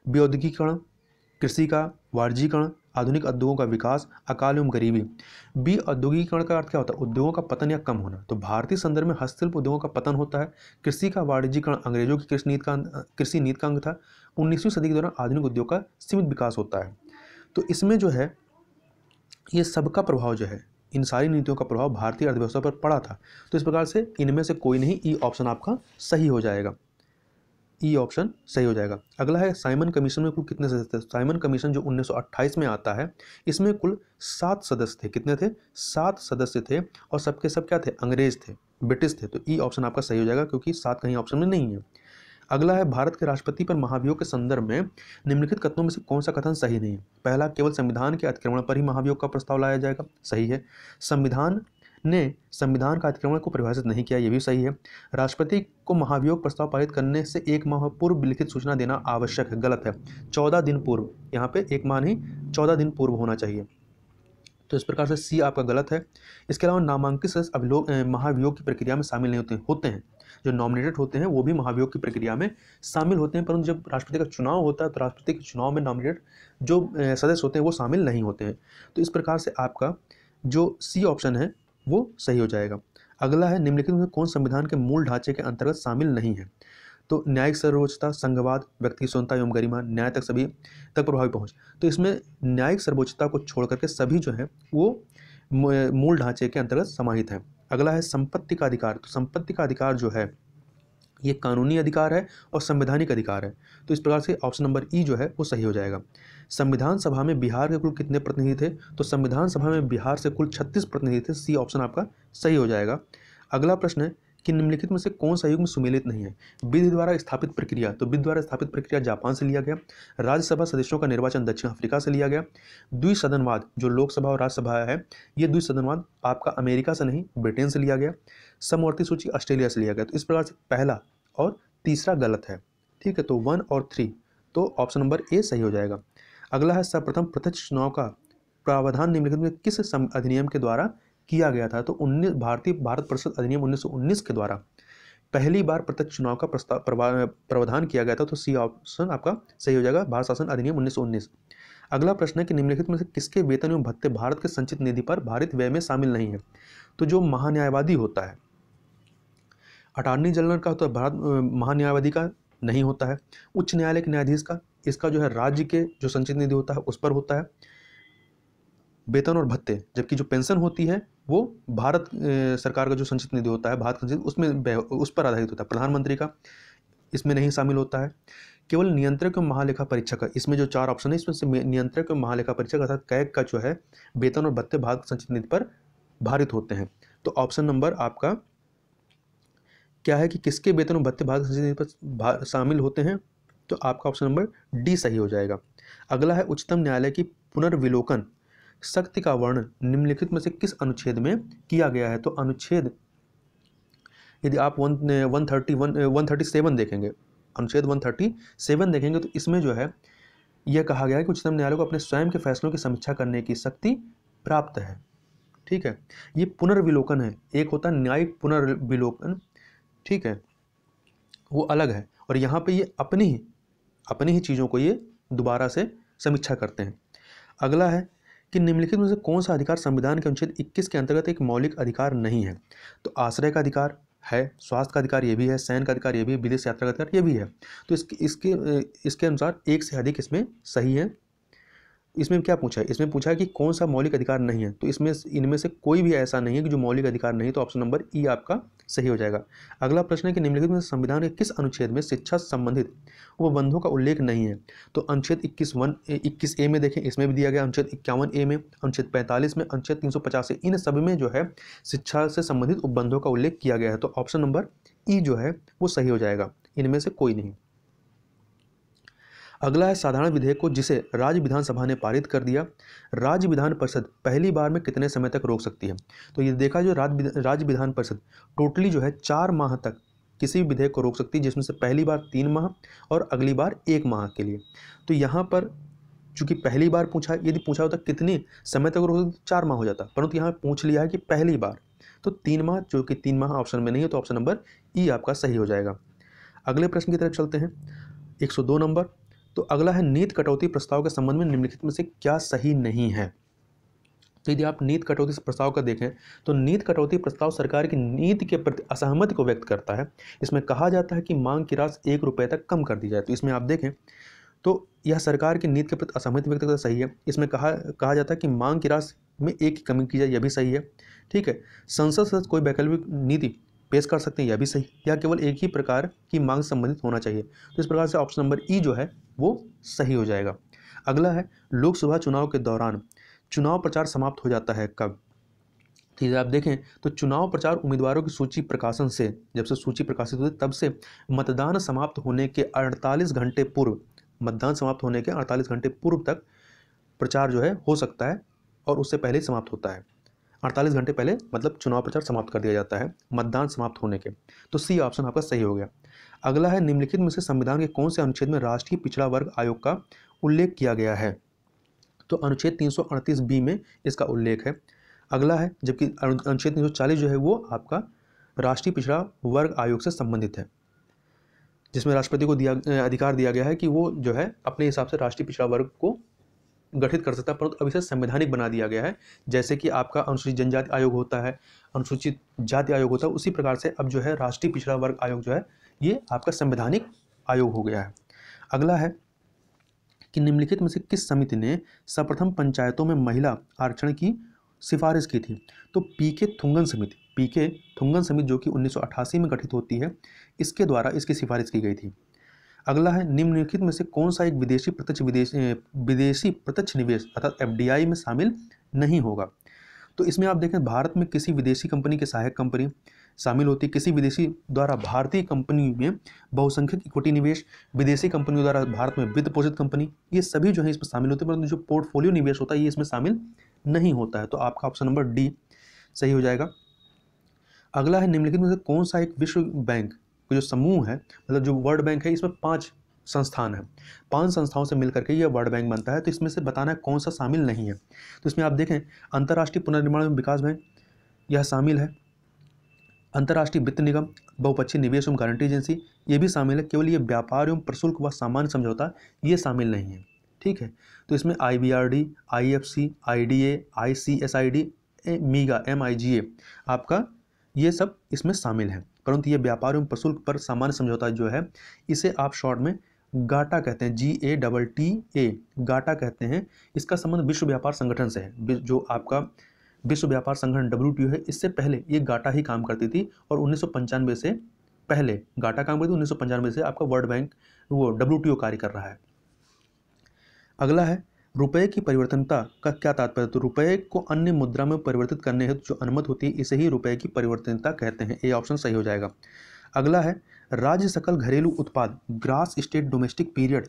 विऔद्योगिकीकरण, कृषि का वाणिज्यीकरण, आधुनिक उद्योगों का विकास, अकाल एवं गरीबी। बी औद्योगिकीकरण का अर्थ क्या होता है? उद्योगों का पतन या कम होना। तो भारतीय संदर्भ में हस्तशिल्प उद्योगों का पतन होता है। कृषि का वाणिज्यीकरण अंग्रेजों की कृषि नीति का अंग था। 19वीं सदी के दौरान आधुनिक उद्योग का सीमित विकास होता है। तो इसमें जो है ये सबका प्रभाव जो है, इन सारी नीतियों का प्रभाव भारतीय अर्थव्यवस्था पर पड़ा था। तो इस प्रकार से इनमें से कोई नहीं, ई ऑप्शन आपका सही हो जाएगा। ई ऑप्शन सही हो जाएगा। अगला है साइमन कमीशन में कुल कितने सदस्य थे? साइमन कमीशन जो 1928 में आता है, इसमें कुल 7 सदस्य थे। कितने थे? 7 सदस्य थे और सबके सब क्या थे? अंग्रेज थे, ब्रिटिश थे। तो ई ऑप्शन आपका सही हो जाएगा क्योंकि 7 कहीं ऑप्शन में नहीं है। अगला है भारत के राष्ट्रपति पर महाभियोग के संदर्भ में निम्नलिखित कथनों में से कौन सा कथन सही नहीं है? पहला, केवल संविधान के अतिक्रमण पर ही महाभियोग का प्रस्ताव लाया जाएगा, सही है। संविधान ने संविधान का अतिक्रमण को परिभाषित नहीं किया, ये भी सही है। राष्ट्रपति को महाभियोग प्रस्ताव पारित करने से 1 माह पूर्व लिखित सूचना देना आवश्यक है, गलत है। 14 दिन पूर्व, यहाँ पे 1 माह नहीं 14 दिन पूर्व होना चाहिए। तो इस प्रकार से सी आपका गलत है। इसके अलावा नामांकित सदस्य महाभियोग की प्रक्रिया में शामिल नहीं होते हैं। जो नॉमिनेटेड होते हैं वो भी महाभियोग की प्रक्रिया में शामिल होते हैं, परंतु जब राष्ट्रपति का चुनाव होता है तो राष्ट्रपति के चुनाव में नॉमिनेटेड जो सदस्य होते हैं वो शामिल नहीं होते हैं। तो इस प्रकार से आपका जो सी ऑप्शन है वो सही हो जाएगा। अगला है, निम्नलिखित में कौन संविधान के मूल ढांचे के अंतर्गत शामिल नहीं है? तो न्यायिक सर्वोच्चता, संघवाद, व्यक्ति की स्वतंत्रता एवं गरिमा, न्याय तक सभी तक प्रभावी पहुंच। तो इसमें न्यायिक सर्वोच्चता को छोड़ करके सभी जो है वो मूल ढांचे के अंतर्गत समाहित है। अगला है संपत्ति का अधिकार। तो संपत्ति का अधिकार जो है ये कानूनी अधिकार है और संवैधानिक अधिकार है। तो इस प्रकार से ऑप्शन नंबर ई जो है वो सही हो जाएगा। संविधान सभा में बिहार के कुल कितने प्रतिनिधि थे? तो संविधान सभा में बिहार से कुल 36 प्रतिनिधि थे। सी ऑप्शन आपका सही हो जाएगा। अगला प्रश्न है कि निम्नलिखित में से कौन सा युग्म सुमेलित नहीं है? विधि द्वारा स्थापित प्रक्रिया। तो विधि द्वारा स्थापित प्रक्रिया जापान से लिया गया। राज्यसभा सदस्यों का निर्वाचन दक्षिण अफ्रीका से लिया गया। द्विसदनवाद, जो लोकसभा और राज्यसभा है, ये द्विसदनवाद आपका अमेरिका से नहीं ब्रिटेन से लिया गया। समवर्ती सूची ऑस्ट्रेलिया से लिया गया। तो इस प्रकार से पहला और तीसरा गलत है। ठीक है, तो 1 और 3, तो ऑप्शन नंबर ए सही हो जाएगा। अगला है, सर्वप्रथम प्रत्यक्ष चुनाव का प्रावधान निम्नलिखित में किस अधिनियम के द्वारा किया गया था? तो भारत परिषद अधिनियम 1919 के द्वारा पहली बार प्रत्यक्ष चुनाव का प्रावधान किया गया था। तो सी ऑप्शन आपका सही हो जाएगा, भारत शासन अधिनियम 1919। अगला प्रश्न है कि निम्नलिखित में से किसके वेतन एवं भत्ते भारत के संचित निधि पर भारित व्यय में शामिल नहीं है? तो जो महान्यायवादी होता है, अटॉर्नी जनरल का, तो भारत महान्यायवादी का नहीं होता है। उच्च न्यायालय के न्यायाधीश का, इसका जो है राज्य के जो संचित निधि होता है उस पर होता है वेतन और भत्ते, जबकि जो पेंशन होती है वो भारत सरकार का जो संचित निधि होता है, भारत संचित, उसमें उस पर आधारित होता है। प्रधानमंत्री का इसमें नहीं शामिल होता है। केवल नियंत्रक एवं महालेखा परीक्षक का, इसमें जो 4 ऑप्शन है इसमें से नियंत्रक एवं महालेखा परीक्षक अर्थात कैग का जो है वेतन और भत्ते भारत संचित निधि पर भारित होते हैं। तो ऑप्शन नंबर आपका क्या है कि किसके वेतन और भत्ते भारत संचित निधि पर शामिल होते हैं? तो आपका ऑप्शन नंबर डी सही हो जाएगा। अगला है, उच्चतम न्यायालय की पुनर्विलोकन शक्ति का वर्णन निम्नलिखित में से किस अनुच्छेद में किया गया है? तो अनुच्छेद, यदि आप 137 देखेंगे, अनुच्छेद 137 देखेंगे तो इसमें जो है यह कहा गया है कि उच्चतम न्यायालय को अपने स्वयं के फैसलों की समीक्षा करने की शक्ति प्राप्त है। ठीक है, ये पुनर्विलोकन है, एक होता है न्यायिक पुनर्विलोकन, ठीक है, वो अलग है, और यहाँ पे ये अपनी ही चीज़ों को ये दोबारा से समीक्षा करते हैं। अगला है कि निम्नलिखित में से कौन सा अधिकार संविधान के अनुच्छेद 21 के अंतर्गत एक मौलिक अधिकार नहीं है? तो आश्रय का अधिकार है, स्वास्थ्य का अधिकार ये भी है, शयन का अधिकार ये भी है, विदेश यात्रा का अधिकार ये भी है। तो इसके अनुसार एक से अधिक इसमें सही है। इसमें क्या पूछा है? इसमें पूछा है कि कौन सा मौलिक अधिकार नहीं है, तो इसमें इनमें से कोई भी ऐसा नहीं है कि जो मौलिक अधिकार नहीं, तो ऑप्शन नंबर ई आपका सही हो जाएगा। अगला प्रश्न है कि निम्नलिखित में संविधान के किस अनुच्छेद में शिक्षा संबंधित उपबंधों का उल्लेख नहीं है? तो अनुच्छेद 21A में देखें, इसमें भी दिया गया, अनुच्छेद 51A में, अनुच्छेद 45 में, अनुच्छेद 350 से, इन सभी में जो है शिक्षा से संबंधित उपबंधों का उल्लेख किया गया है। तो ऑप्शन नंबर ई जो है वो सही हो जाएगा, इनमें से कोई नहीं। अगला है, साधारण विधेयक को जिसे राज्य विधानसभा ने पारित कर दिया, राज्य विधान परिषद पहली बार में कितने समय तक रोक सकती है? तो ये देखा, जो राज्य विधान परिषद टोटली जो है 4 माह तक किसी भी विधेयक को रोक सकती है, जिसमें से पहली बार 3 माह और अगली बार 1 माह के लिए। तो यहाँ पर चूंकि पहली बार पूछा, यदि पूछा होता कितने समय तक रोक सकती, 4 माह हो जाता, परंतु यहाँ पूछ लिया है कि पहली बार, तो 3 माह, जो कि 3 माह ऑप्शन में नहीं है, तो ऑप्शन नंबर ई आपका सही हो जाएगा। अगले प्रश्न की तरफ चलते हैं, 102 नंबर। तो अगला है, नीति कटौती प्रस्ताव के संबंध में निम्नलिखित में से क्या सही नहीं है? तो यदि आप नीति कटौती प्रस्ताव का देखें तो नीति कटौती प्रस्ताव सरकार की नीति के प्रति असहमति को व्यक्त करता है। इसमें कहा जाता है कि मांग की राशि 1 रुपये तक कम कर दी जाए। तो इसमें आप देखें तो यह सरकार की नीति के प्रति असहमति व्यक्त करता सही है। इसमें कहा जाता है कि मांग की राशि में 1 की कमी की जाए, यह भी सही है। ठीक है, संसद सदस्य कोई वैकल्पिक नीति पेश कर सकते हैं, यह भी सही, या केवल एक ही प्रकार की मांग संबंधित होना चाहिए। तो इस प्रकार से ऑप्शन नंबर ई जो है वो सही हो जाएगा। अगला है, लोकसभा चुनाव के दौरान चुनाव प्रचार समाप्त हो जाता है कब? ठीक है, आप देखें तो चुनाव प्रचार उम्मीदवारों की सूची प्रकाशन से, जब से सूची प्रकाशित होती है तब से मतदान समाप्त होने के 48 घंटे पूर्व, मतदान समाप्त होने के 48 घंटे पूर्व तक प्रचार जो है हो सकता है, और उससे पहले समाप्त होता है। 48 घंटे पहले मतलब चुनाव प्रचार समाप्त कर दिया जाता है मतदान समाप्त होने के। तो सी ऑप्शन आपका सही हो गया। अगला है, निम्नलिखित में से संविधान के कौन से अनुच्छेद में राष्ट्रीय पिछड़ा वर्ग आयोग का उल्लेख किया गया है? तो अनुच्छेद 338 बी में इसका उल्लेख है। अगला है, जबकि अनुच्छेद 340 जो है वो आपका राष्ट्रीय पिछड़ा वर्ग आयोग से संबंधित है, जिसमें राष्ट्रपति को अधिकार दिया गया है कि वो जो है अपने हिसाब से राष्ट्रीय पिछड़ा वर्ग को गठित कर सकता है, परंतु अब इसे संवैधानिक बना दिया गया है। जैसे कि आपका अनुसूचित जनजाति आयोग होता है, अनुसूचित जाति आयोग होता है, उसी प्रकार से अब जो है राष्ट्रीय पिछड़ा वर्ग आयोग जो है ये आपका संवैधानिक आयोग हो गया है। अगला है कि निम्नलिखित में से किस समिति ने सर्वप्रथम पंचायतों में महिला आरक्षण की सिफारिश की थी? तो पीके थुंगन समिति जो कि 1988 में गठित होती है, इसके द्वारा इसकी सिफारिश की गई थी। अगला है, निम्नलिखित में से कौन सा एक विदेशी प्रत्यक्ष निवेश अर्थात एफडीआई में शामिल नहीं होगा? तो इसमें आप देखें, भारत में किसी विदेशी कंपनी के सहायक कंपनी शामिल होती है, किसी विदेशी द्वारा भारतीय कंपनी में बहुसंख्यक इक्विटी निवेश, विदेशी कंपनियों द्वारा भारत में वित्त पोषित कंपनी, ये सभी जो है इसमें शामिल होते हैं, परंतु जो पोर्टफोलियो निवेश होता है ये इसमें शामिल नहीं होता है। तो आपका ऑप्शन नंबर डी सही हो जाएगा। अगला है, निम्नलिखित में से कौन सा एक विश्व बैंक जो समूह है, मतलब जो वर्ल्ड बैंक है, इसमें 5 संस्थान है, 5 संस्थाओं से मिलकर के यह वर्ल्ड बैंक बनता है। तो इसमें से बताना है कौन सा शामिल नहीं है। तो इसमें आप देखें, अंतर्राष्ट्रीय पुनर्निर्माण एवं विकास बैंक यह शामिल है, अंतर्राष्ट्रीय वित्त निगम, बहुपक्षीय निवेश एवं गारंटी एजेंसी ये भी शामिल है, केवल ये व्यापार एवं प्रशुल्क व सामान्य समझौता ये शामिल नहीं है। ठीक है, तो इसमें IBRD, IFC, IDA, ICSID, मीगा MIGA आपका ये सब इसमें शामिल है, परंतु ये व्यापार एवं प्रशुल्क पर सामान्य समझौता जो है इसे आप शॉर्ट में गाटा कहते हैं, GATTA गाटा कहते हैं। इसका संबंध विश्व व्यापार संगठन से है। जो आपका विश्व व्यापार संगठन WTO है, इससे पहले ये गाटा ही काम करती थी और 1995 से पहले गाटा काम करती थी, 1995 से आपका वर्ल्ड बैंक वो WTO कार्य कर रहा है। अगला है, रुपए की परिवर्तनता का क्या तात्पर्य? तो रुपए को अन्य मुद्रा में परिवर्तित करने हेतु जो अनुमति होती है इसे ही रुपए की परिवर्तनता कहते हैं। ए ऑप्शन सही हो जाएगा। अगला है, राज्य सकल घरेलू उत्पाद grass state domestic period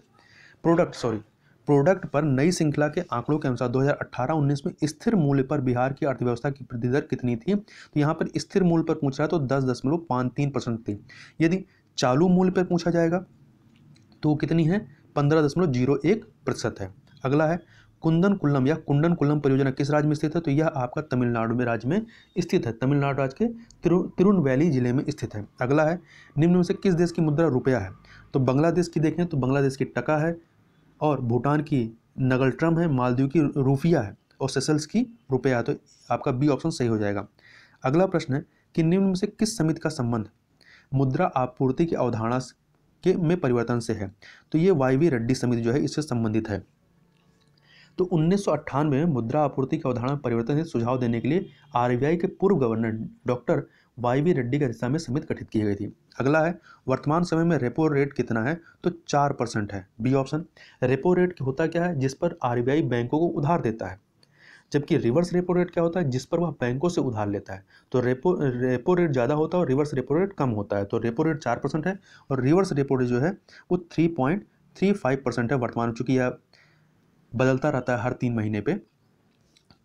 product पर नई श्रृंखला के आंकड़ों के अनुसार 2018-19 में स्थिर मूल्य पर बिहार की अर्थव्यवस्था की वृद्धि दर कितनी थी? तो यहाँ पर स्थिर मूल्य पर पूछ रहा है तो 10.53% थी। यदि चालू मूल्य पर पूछा जाएगा तो कितनी है? 15.01% है। अगला है, कुंदन कुल्लम परियोजना किस राज्य में स्थित है? तो यह आपका तमिलनाडु में राज्य में स्थित है, तमिलनाडु राज्य के तिरुनवेली जिले में स्थित है। अगला है, निम्न में से किस देश की मुद्रा रुपया है? तो बांग्लादेश की देखें तो बांग्लादेश की टका है, और भूटान की नगलट्रम है, मालदीव की रूफिया है, और सेशल्स की रुपया है। तो आपका बी ऑप्शन सही हो जाएगा। अगला प्रश्न है कि निम्न में से किस समिति का संबंध मुद्रा आपूर्ति की अवधारणा में परिवर्तन से है? तो ये YV रेड्डी समिति जो है इससे संबंधित है। तो 1998 में मुद्रा आपूर्ति की अवधारणा में परिवर्तन से सुझाव देने के लिए RBI के पूर्व गवर्नर डॉक्टर YV रेड्डी के दिशा में समिति गठित की गई थी। अगला है, वर्तमान समय में रेपो रेट कितना है? तो 4% है, बी ऑप्शन। रेपो रेट होता क्या है? जिस पर RBI बैंकों को उधार देता है, जबकि रिवर्स रेपो रेट क्या होता है? जिस पर वह बैंकों से उधार लेता है। तो रेपो रेट ज़्यादा होता है और रिवर्स रेपो रेट कम होता है। तो रेपो रेट 4% है और रिवर्स रेपो रेट जो है वो 3.35% है वर्तमान, चूँकि यह बदलता रहता है हर 3 महीने पे,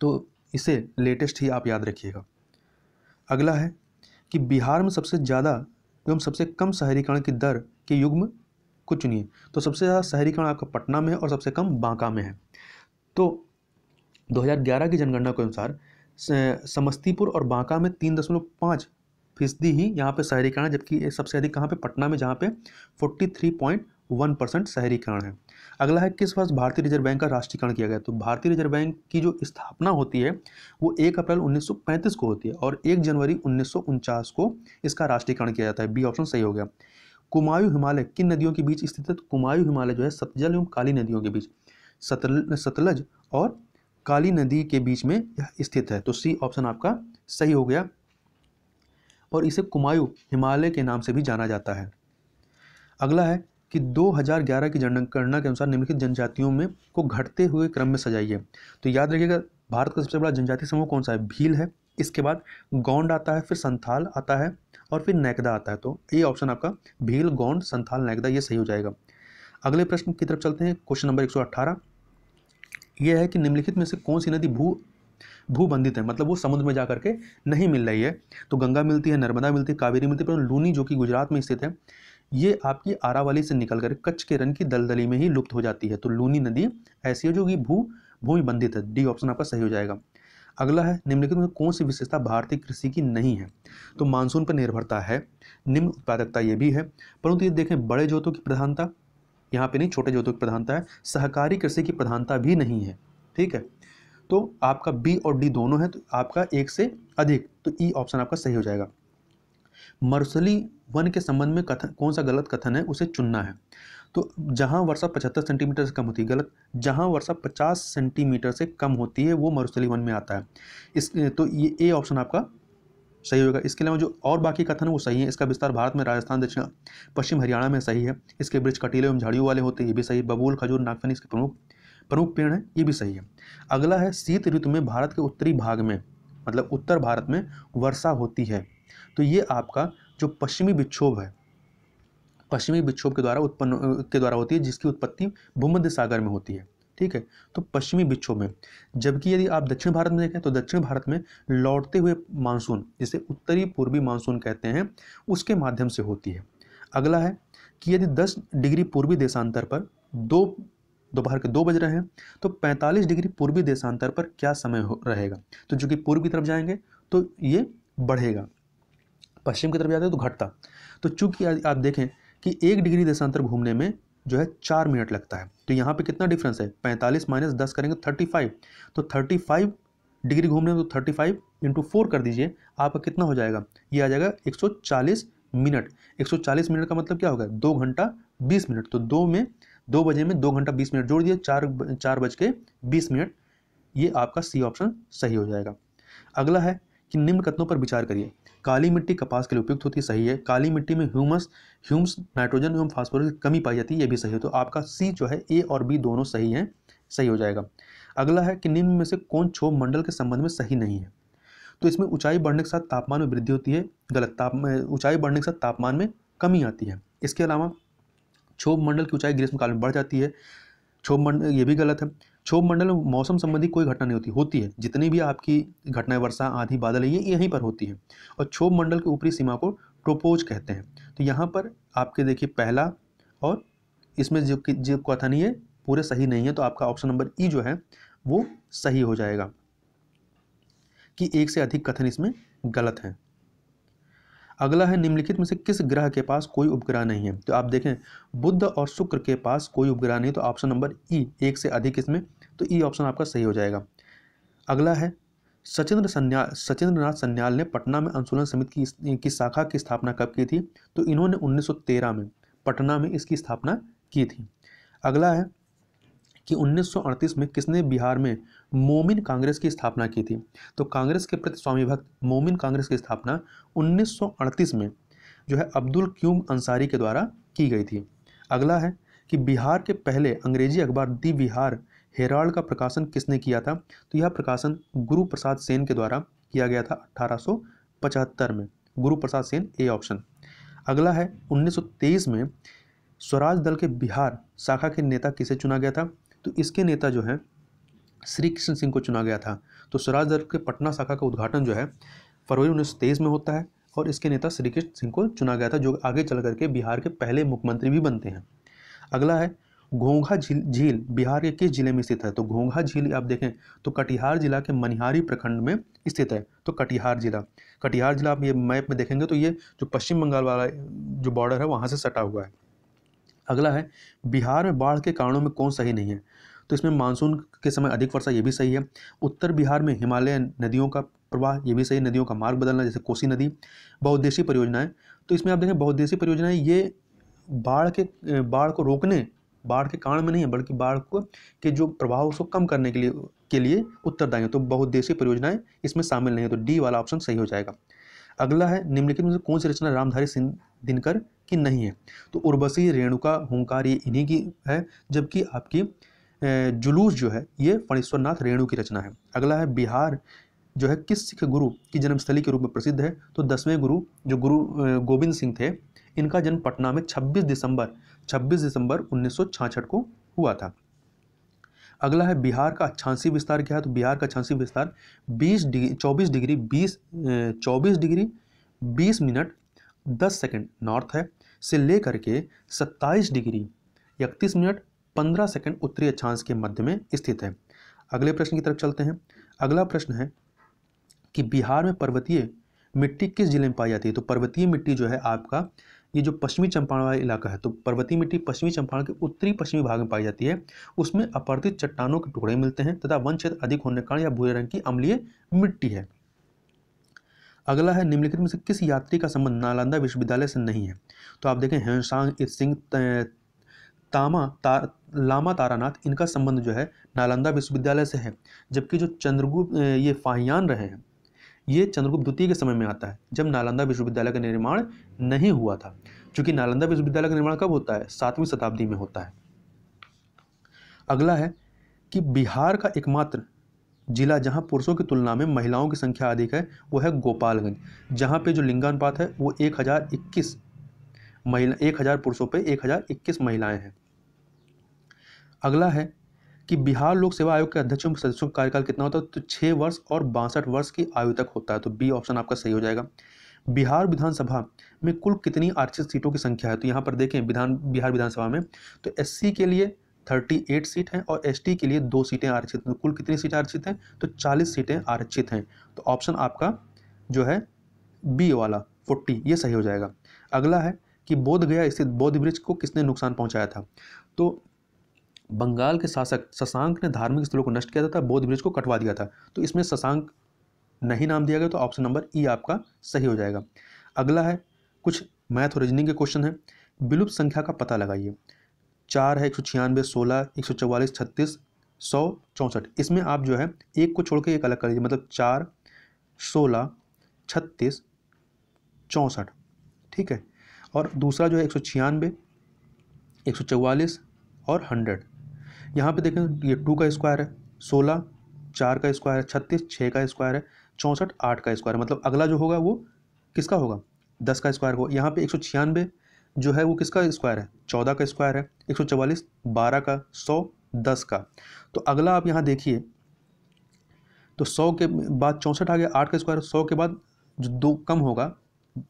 तो इसे लेटेस्ट ही आप याद रखिएगा। अगला है कि बिहार में सबसे ज़्यादा एवं सबसे कम शहरीकरण की दर के युग्म को चुनिए। तो सबसे ज़्यादा शहरीकरण आपका पटना में है और सबसे कम बांका में है। तो 2011 की जनगणना के अनुसार समस्तीपुर और बांका में 3.5% ही यहाँ पे शहरीकरण है, जबकि सबसे अधिक कहाँ पे? पटना में, जहाँ पे 43.1% शहरीकरण है। अगला है, किस वर्ष भारतीय रिजर्व बैंक का राष्ट्रीयकरण किया गया? तो भारतीय रिजर्व बैंक की जो स्थापना होती है वो 1 अप्रैल 1935 को होती है और 1 जनवरी 1949 को इसका राष्ट्रीयकरण किया जाता है। बी ऑप्शन सही हो गया। कुमायूं हिमालय किन नदियों के बीच स्थित है? तो कुमायूं हिमालय जो है सतलज एवं काली नदियों के बीच, सतलज और काली नदी के बीच में यह स्थित है। तो सी ऑप्शन आपका सही हो गया और इसे कुमायूं हिमालय के नाम से भी जाना जाता है। अगला है कि 2011 की जनगणना के अनुसार निम्नलिखित जनजातियों में को घटते हुए क्रम में सजाइए। तो याद रखिएगा, भारत का सबसे बड़ा जनजातीय समूह कौन सा है? भील है, इसके बाद गोंड आता है, फिर संथाल आता है और फिर नैकदा आता है। तो ये ऑप्शन आपका भील, गोंड, संथाल, नैकदा ये सही हो जाएगा। अगले प्रश्न की तरफ चलते हैं। क्वेश्चन नंबर 118 ये है कि निम्नलिखित में से कौन सी नदी भू भूबंधित है, मतलब वो समुद्र में जा करके नहीं मिल रही है। तो गंगा मिलती है, नर्मदा मिलती है, कावेरी मिलती है, पर लूनी जो कि गुजरात में स्थित है, ये आपकी आरावली से निकल कर कच्छ के रण की दलदली में ही लुप्त हो जाती है। तो लूनी नदी ऐसी है जो कि भूमि बंधित है। डी ऑप्शन आपका सही हो जाएगा। अगला है, निम्नलिखित में कौन सी विशेषता भारतीय कृषि की नहीं है? तो मानसून पर निर्भरता है, निम्न उत्पादकता ये भी है, परंतु ये देखें बड़े जोतों की प्रधानता यहाँ पे नहीं, छोटे जोतों की प्रधानता है, सहकारी कृषि की प्रधानता भी नहीं है। ठीक है, तो आपका बी और डी दोनों है, तो आपका एक से अधिक, तो ई ऑप्शन आपका सही हो जाएगा। मरुस्थली वन के संबंध में कथन, कौन सा गलत कथन है, उसे चुनना है। तो जहां वर्षा 75 सेंटीमीटर से कम होती है, गलत। जहां वर्षा 50 सेंटीमीटर से कम होती है वो मरुस्थली वन में आता है। तो ये ए ऑप्शन आपका सही होगा। इसके अलावा जो और बाकी कथन है वो सही है। इसका विस्तार भारत में राजस्थान, दक्षिण पश्चिम हरियाणा में सही है। इसके वृक्ष कटीले एवं झाड़ियों वाले होते हैं, ये भी सही है। बबूल, खजूर, नागफनी इसके प्रमुख पेड़ हैं, ये भी सही है। अगला है, शीत ऋतु में भारत के उत्तरी भाग में, मतलब उत्तर भारत में वर्षा होती है। तो ये आपका जो पश्चिमी विक्षोभ है, पश्चिमी विक्षोभ के द्वारा होती है, जिसकी उत्पत्ति भूमध्य सागर में होती है। ठीक है, तो पश्चिमी विक्षोभ में। जबकि यदि आप दक्षिण भारत में देखें तो दक्षिण भारत में लौटते हुए मानसून, जिसे उत्तरी पूर्वी मानसून कहते हैं, उसके माध्यम से होती है। अगला है कि यदि 10 डिग्री पूर्वी देशांतर पर दोपहर के 2 बज रहे हैं तो 45 डिग्री पूर्वी देशांतर पर क्या समय रहेगा? तो जो कि पूर्व की तरफ जाएंगे तो ये बढ़ेगा, पश्चिम की तरफ जाते हैं तो घटता। तो चूंकि आप देखें कि 1 डिग्री देशांतर घूमने में जो है 4 मिनट लगता है, तो यहाँ पे कितना डिफरेंस है, 45 माइनस 10 करेंगे 35, तो 35 डिग्री घूमने में तो 35 इंटू 4 कर दीजिए, आपका कितना हो जाएगा, ये आ जाएगा 140 मिनट। 140 मिनट का मतलब क्या होगा, 2 घंटा 20 मिनट। तो 2 बजे में 2 घंटा 20 मिनट जोड़ दिए, 4 बज के 20 मिनट, ये आपका सी ऑप्शन सही हो जाएगा। अगला है कि निम्न कथनों पर विचार करिए। काली मिट्टी कपास के लिए उपयुक्त होती है, सही है। काली मिट्टी में ह्यूमस, नाइट्रोजन एवं फास्फोरस की कमी पाई जाती है, ये भी सही है। तो आपका सी जो है, ए और बी दोनों सही हैं, सही हो जाएगा। अगला है कि निम्न में से कौन क्षोभ मंडल के संबंध में सही नहीं है? तो इसमें ऊंचाई बढ़ने के साथ तापमान में वृद्धि होती है, गलत। ऊंचाई बढ़ने के साथ तापमान में कमी आती है। इसके अलावा क्षोभ मंडल की ऊंचाई ग्रीष्मकाल में बढ़ जाती है, क्षोभ मंडल, ये भी गलत है। क्षोभ मंडल में मौसम संबंधी कोई घटना नहीं होती है, जितनी भी आपकी घटनाएं, वर्षा, आंधी, बादल है, ये यहीं पर होती है। और क्षोभ मंडल की ऊपरी सीमा को ट्रोपोज कहते हैं। तो यहाँ पर आपके देखिए पहला और इसमें जो कथन है पूरे सही नहीं है, तो आपका ऑप्शन नंबर ई जो है वो सही हो जाएगा कि एक से अधिक कथन इसमें गलत है। अगला है, निम्नलिखित में से किस ग्रह के पास कोई उपग्रह नहीं है? तो आप देखें बुध और शुक्र के पास कोई उपग्रह नहीं, तो ऑप्शन नंबर ई, एक से अधिक इसमें, तो ई ऑप्शन आपका सही हो जाएगा। अगला है, सचिंद्रनाथ सन्याल ने पटना में अनुशूलन समिति की शाखा की स्थापना कब की थी? तो इन्होंने 1913 में पटना में इसकी स्थापना की थी। अगला है कि 1938 में किसने बिहार में मोमिन कांग्रेस की स्थापना की थी? तो कांग्रेस के प्रति स्वामी भक्त मोमिन कांग्रेस की स्थापना 1938 में जो है अब्दुल क्यूम अंसारी के द्वारा की गई थी। अगला है कि बिहार के पहले अंग्रेजी अखबार दी बिहार हेराल्ड का प्रकाशन किसने किया था? तो यह प्रकाशन गुरु प्रसाद सेन के द्वारा किया गया था 1875 में, गुरु प्रसाद सेन, ए ऑप्शन। अगला है, 1923 में स्वराज दल के बिहार शाखा के नेता किसे चुना गया था? तो इसके नेता जो है श्री कृष्ण सिंह को चुना गया था। तो स्वराज दल के पटना शाखा का उद्घाटन जो है फरवरी 1923 में होता है, और इसके नेता श्री कृष्ण सिंह को चुना गया था, जो आगे चल करके बिहार के पहले मुख्यमंत्री भी बनते हैं। अगला है, घोंघा झील बिहार के किस जिले में स्थित है? तो घोंघा झील आप देखें तो कटिहार जिला के मनिहारी प्रखंड में स्थित है। तो कटिहार जिला आप ये मैप में देखेंगे तो ये जो पश्चिम बंगाल वाला जो बॉर्डर है वहाँ से सटा हुआ है। अगला है, बिहार में बाढ़ के कारणों में कौन सही नहीं है? तो इसमें मानसून के समय अधिक वर्षा, ये भी सही है। उत्तर बिहार में हिमालय नदियों का प्रवाह, ये भी सही। नदियों का मार्ग बदलना, जैसे कोसी नदी। बहुउद्देशीय परियोजनाएं, तो इसमें आप देखें बहुउद्देशीय परियोजनाएं ये बाढ़ को रोकने, बाढ़ के कारण में नहीं है, बल्कि बाढ़ को के जो प्रभाव उसको कम करने के लिए उत्तरदायी है। तो बहुउद्देशीय परियोजनाएं इसमें शामिल नहीं है, तो डी वाला ऑप्शन सही हो जाएगा। अगला है, निम्नलिखित में से कौन सी रचना रामधारी सिंह दिनकर की नहीं है? तो उर्वशी, रेणुका, हुंकार, ये इन्हीं की है, जबकि आपकी जुलूस जो है ये फणीश्वरनाथ रेणु की रचना है। अगला है, बिहार जो है किस सिख गुरु की जन्मस्थली के रूप में प्रसिद्ध है? तो 10वें गुरु जो गुरु गोविंद सिंह थे, इनका जन्म पटना में 26 दिसंबर 1966 को हुआ था। अगला है बिहार का अक्षांशीय विस्तार क्या है, तो बिहार का अक्षांशीय विस्तार 24 डिग्री 20 मिनट 10 सेकंड नॉर्थ है से लेकर के 27 डिग्री 31 मिनट 15 सेकंड उत्तरी अक्षांश के मध्य में स्थित है। अगले प्रश्न की तरफ चलते हैं। अगला प्रश्न है कि बिहार में पर्वतीय मिट्टी किस जिले में पाई जाती है, तो पर्वतीय मिट्टी जो है आपका ये जो पश्चिमी चंपारण वाला इलाका है, तो पर्वतीय मिट्टी पश्चिमी चंपारण के उत्तरी पश्चिमी भाग में पाई जाती है। उसमें अपरदित चट्टानों के टुकड़े मिलते हैं तथा वन क्षेत्र अधिक होने के कारण यह भूरे रंग की अम्लीय मिट्टी है। अगला है निम्नलिखित में से किस यात्री का संबंध नालंदा विश्वविद्यालय से नहीं है, तो आप देखें ह्वेनसांग सिंह लामा तारानाथ, इनका संबंध जो है नालंदा विश्वविद्यालय से है। जबकि जो चंद्रगुप्त ये फाहियान रहे हैं, ये चंद्रगुप्त द्वितीय के समय में आता है जब नालंदा विश्वविद्यालय का निर्माण नहीं हुआ था, क्योंकि नालंदा विश्वविद्यालय का निर्माण कब होता है, 7वीं शताब्दी में होता है। अगला है कि बिहार का एकमात्र जिला जहां पुरुषों की तुलना में महिलाओं की संख्या अधिक है वो है गोपालगंज, जहां पे जो लिंगानुपात है वो 1021 महिला 1000 पुरुषों पे 1021 महिलाएं हैं। अगला है कि बिहार लोक सेवा आयोग के अध्यक्षों सदस्यों का कार्यकाल कितना होता है, तो 6 वर्ष और 62 वर्ष की आयु तक होता है, तो बी ऑप्शन आपका सही हो जाएगा। बिहार विधानसभा में कुल कितनी आरक्षित सीटों की संख्या है, तो यहाँ पर देखें बिहार विधानसभा में तो एससी के लिए 38 सीट हैं और एसटी के लिए 2 सीटें आरक्षित हैं। कुल कितनी सीटें आरक्षित हैं, तो 40 सीटें आरक्षित हैं, तो ऑप्शन आपका जो है बी वाला 40 ये सही हो जाएगा। अगला है कि बोध गया स्थित बौद्ध वृक्ष को किसने नुकसान पहुंचाया था, तो बंगाल के शासक शशांक ने धार्मिक स्थलों को नष्ट किया था, बौद्ध वृक्ष को कटवा दिया था, तो इसमें शशांक नहीं नाम दिया गया, तो ऑप्शन नंबर ई आपका सही हो जाएगा। अगला है कुछ मैथ और रीजनिंग के क्वेश्चन है। विलुप्त संख्या का पता लगाइए। 4 है, 196, 16, 144, 36, 100, 64। इसमें आप जो है एक को छोड़ के एक अलग कर लीजिए, मतलब 4, 16, 36, 64, ठीक है। और दूसरा जो है 196, 144 और 100। यहाँ पे देखें ये 2 का स्क्वायर है, 16 4 का स्क्वायर है, 36 6 का स्क्वायर है, 64 8 का स्क्वायर है, मतलब अगला जो होगा वो किसका होगा, 10 का स्क्वायर होगा। यहाँ पे 196 जो है वो किसका स्क्वायर है, 14 का स्क्वायर है, 144 12 का, 100 10 का। तो अगला आप यहाँ देखिए तो 100 के बाद 64 आ गया, 8 का स्क्वायर, 100 के बाद जो 2 कम होगा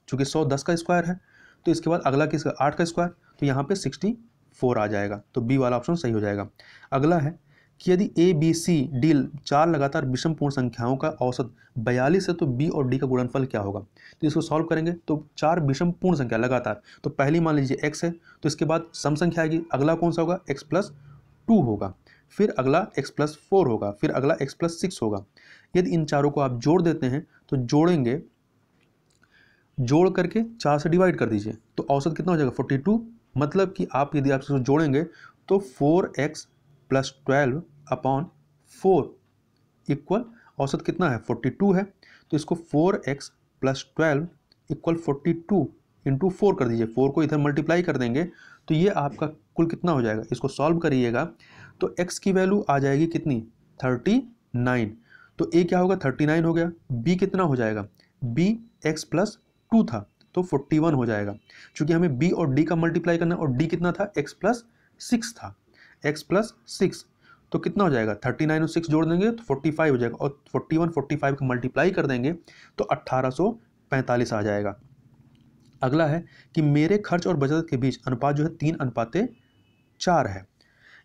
चूँकि 100 10 का स्क्वायर है, तो इसके बाद अगला किसका 8 का स्क्वायर, तो यहाँ पे 64 आ जाएगा, तो बी वाला ऑप्शन सही हो जाएगा। अगला है कि यदि ए बी सी डी 4 लगातार विषम पूर्ण संख्याओं का औसत 42 है तो बी और डी का गुणनफल क्या होगा, तो इसको सॉल्व करेंगे तो 4 विषम पूर्ण संख्या लगातार, तो पहली मान लीजिए x है, तो इसके बाद सम संख्या आएगी, अगला कौन सा होगा x+2 होगा, फिर अगला x+4 होगा, फिर अगला x+6 होगा। यदि इन चारों को आप जोड़ देते हैं तो जोड़ेंगे, जोड़ करके 4 से डिवाइड कर दीजिए, तो औसत कितना हो जाएगा 42, मतलब कि आप यदि आप इसको जोड़ेंगे तो 4x + 12/4 इक्वल औसत कितना है 42 है, तो इसको 4x + 12 इक्वल 42 इंटू 4 कर दीजिए, 4 को इधर मल्टीप्लाई कर देंगे तो ये आपका कुल कितना हो जाएगा, इसको सॉल्व करिएगा तो x की वैल्यू आ जाएगी कितनी 39, तो a क्या होगा 39 हो गया, b कितना हो जाएगा, b x+2 था तो 41 हो जाएगा, क्योंकि हमें b और d का मल्टीप्लाई करना और d कितना था x+6 था, x+6 तो कितना हो जाएगा 39 और 6 जोड़ देंगे तो 45 हो जाएगा, और 41 45 का मल्टीप्लाई कर देंगे तो 1845 आ जाएगा। अगला है कि मेरे खर्च और बचत के बीच अनुपात जो है 3:4 है।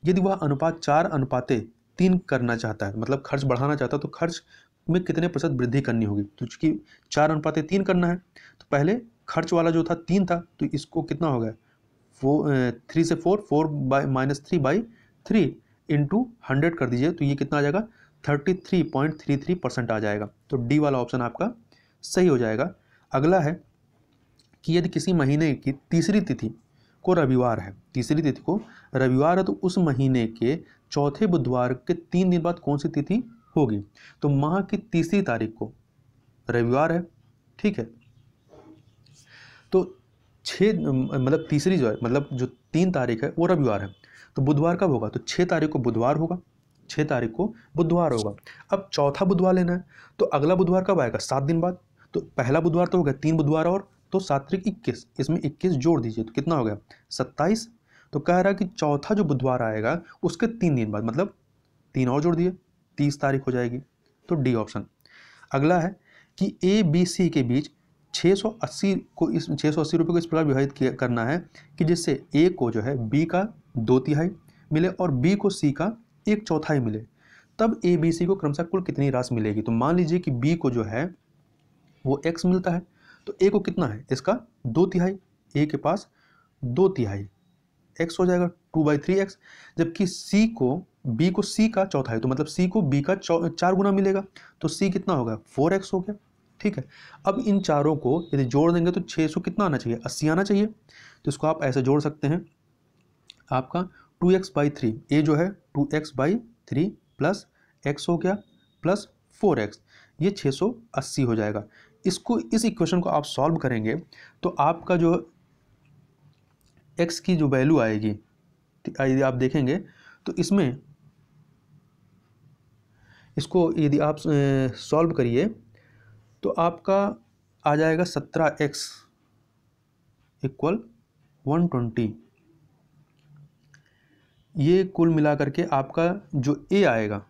यदि वह अनुपात 4:3 करना चाहता है, मतलब खर्च बढ़ाना चाहता है, तो खर्च में कितने प्रतिशत वृद्धि करनी होगी, तो चूंकि 4:3 करना है तो पहले खर्च वाला जो था 3 था, तो इसको कितना हो गया 3 से 4 -3/3 इंटू 100 कर दीजिए, तो ये कितना आ जाएगा 33.33% आ जाएगा, तो डी वाला ऑप्शन आपका सही हो जाएगा। अगला है कि यदि किसी महीने की तीसरी तिथि को रविवार है, तीसरी तिथि को रविवार है, तो उस महीने के चौथे बुधवार के 3 दिन बाद कौन सी तिथि होगी, तो माह की तीसरी तारीख को रविवार है, ठीक है, तो 6 मतलब तीसरी जो है मतलब जो 3 तारीख है वो रविवार है, तो बुधवार कब होगा, तो 6 तारीख को बुधवार होगा, 6 तारीख को बुधवार होगा। अब चौथा बुधवार लेना है, तो अगला बुधवार कब आएगा 7 दिन बाद, तो पहला बुधवार तो हो गया, 3 बुधवार और, तो 7 × 21, इसमें 21 जोड़ दीजिए तो कितना हो गया 27, तो कह रहा है कि चौथा जो बुधवार आएगा उसके 3 दिन बाद, मतलब 3 और जोड़ दिए, 30 तारीख हो जाएगी, तो डी ऑप्शन। अगला है कि ए बी सी के बीच 680 को इस 680 रुपये को इस प्रकार विभाजित करना है कि जिससे ए को जो है बी का 2/3 मिले और बी को सी का 1/4 मिले, तब ए बी सी को क्रमशः कुल कितनी राशि मिलेगी। तो मान लीजिए कि बी को जो है वो x मिलता है, तो ए को कितना है, इसका 2/3, ए के पास 2/3 x हो जाएगा 2/3x, जबकि c को b को c का 1/4, तो मतलब c को b का 4 गुना मिलेगा, तो c कितना होगा 4x हो गया। ठीक है, अब इन चारों को यदि जोड़ देंगे तो 600 कितना आना चाहिए, 80 आना चाहिए। तो इसको आप ऐसे जोड़ सकते हैं, आपका 2x/3, ए जो है 2x/3 प्लस x हो गया प्लस 4x, ये 680 हो जाएगा। इसको इस इक्वेशन को आप सॉल्व करेंगे तो आपका जो x की जो वैल्यू आएगी, यदि आप देखेंगे तो इसमें इसको यदि आप सॉल्व करिए तो आपका आ जाएगा 17x = 120। ये कुल मिला करके आपका जो a आएगा,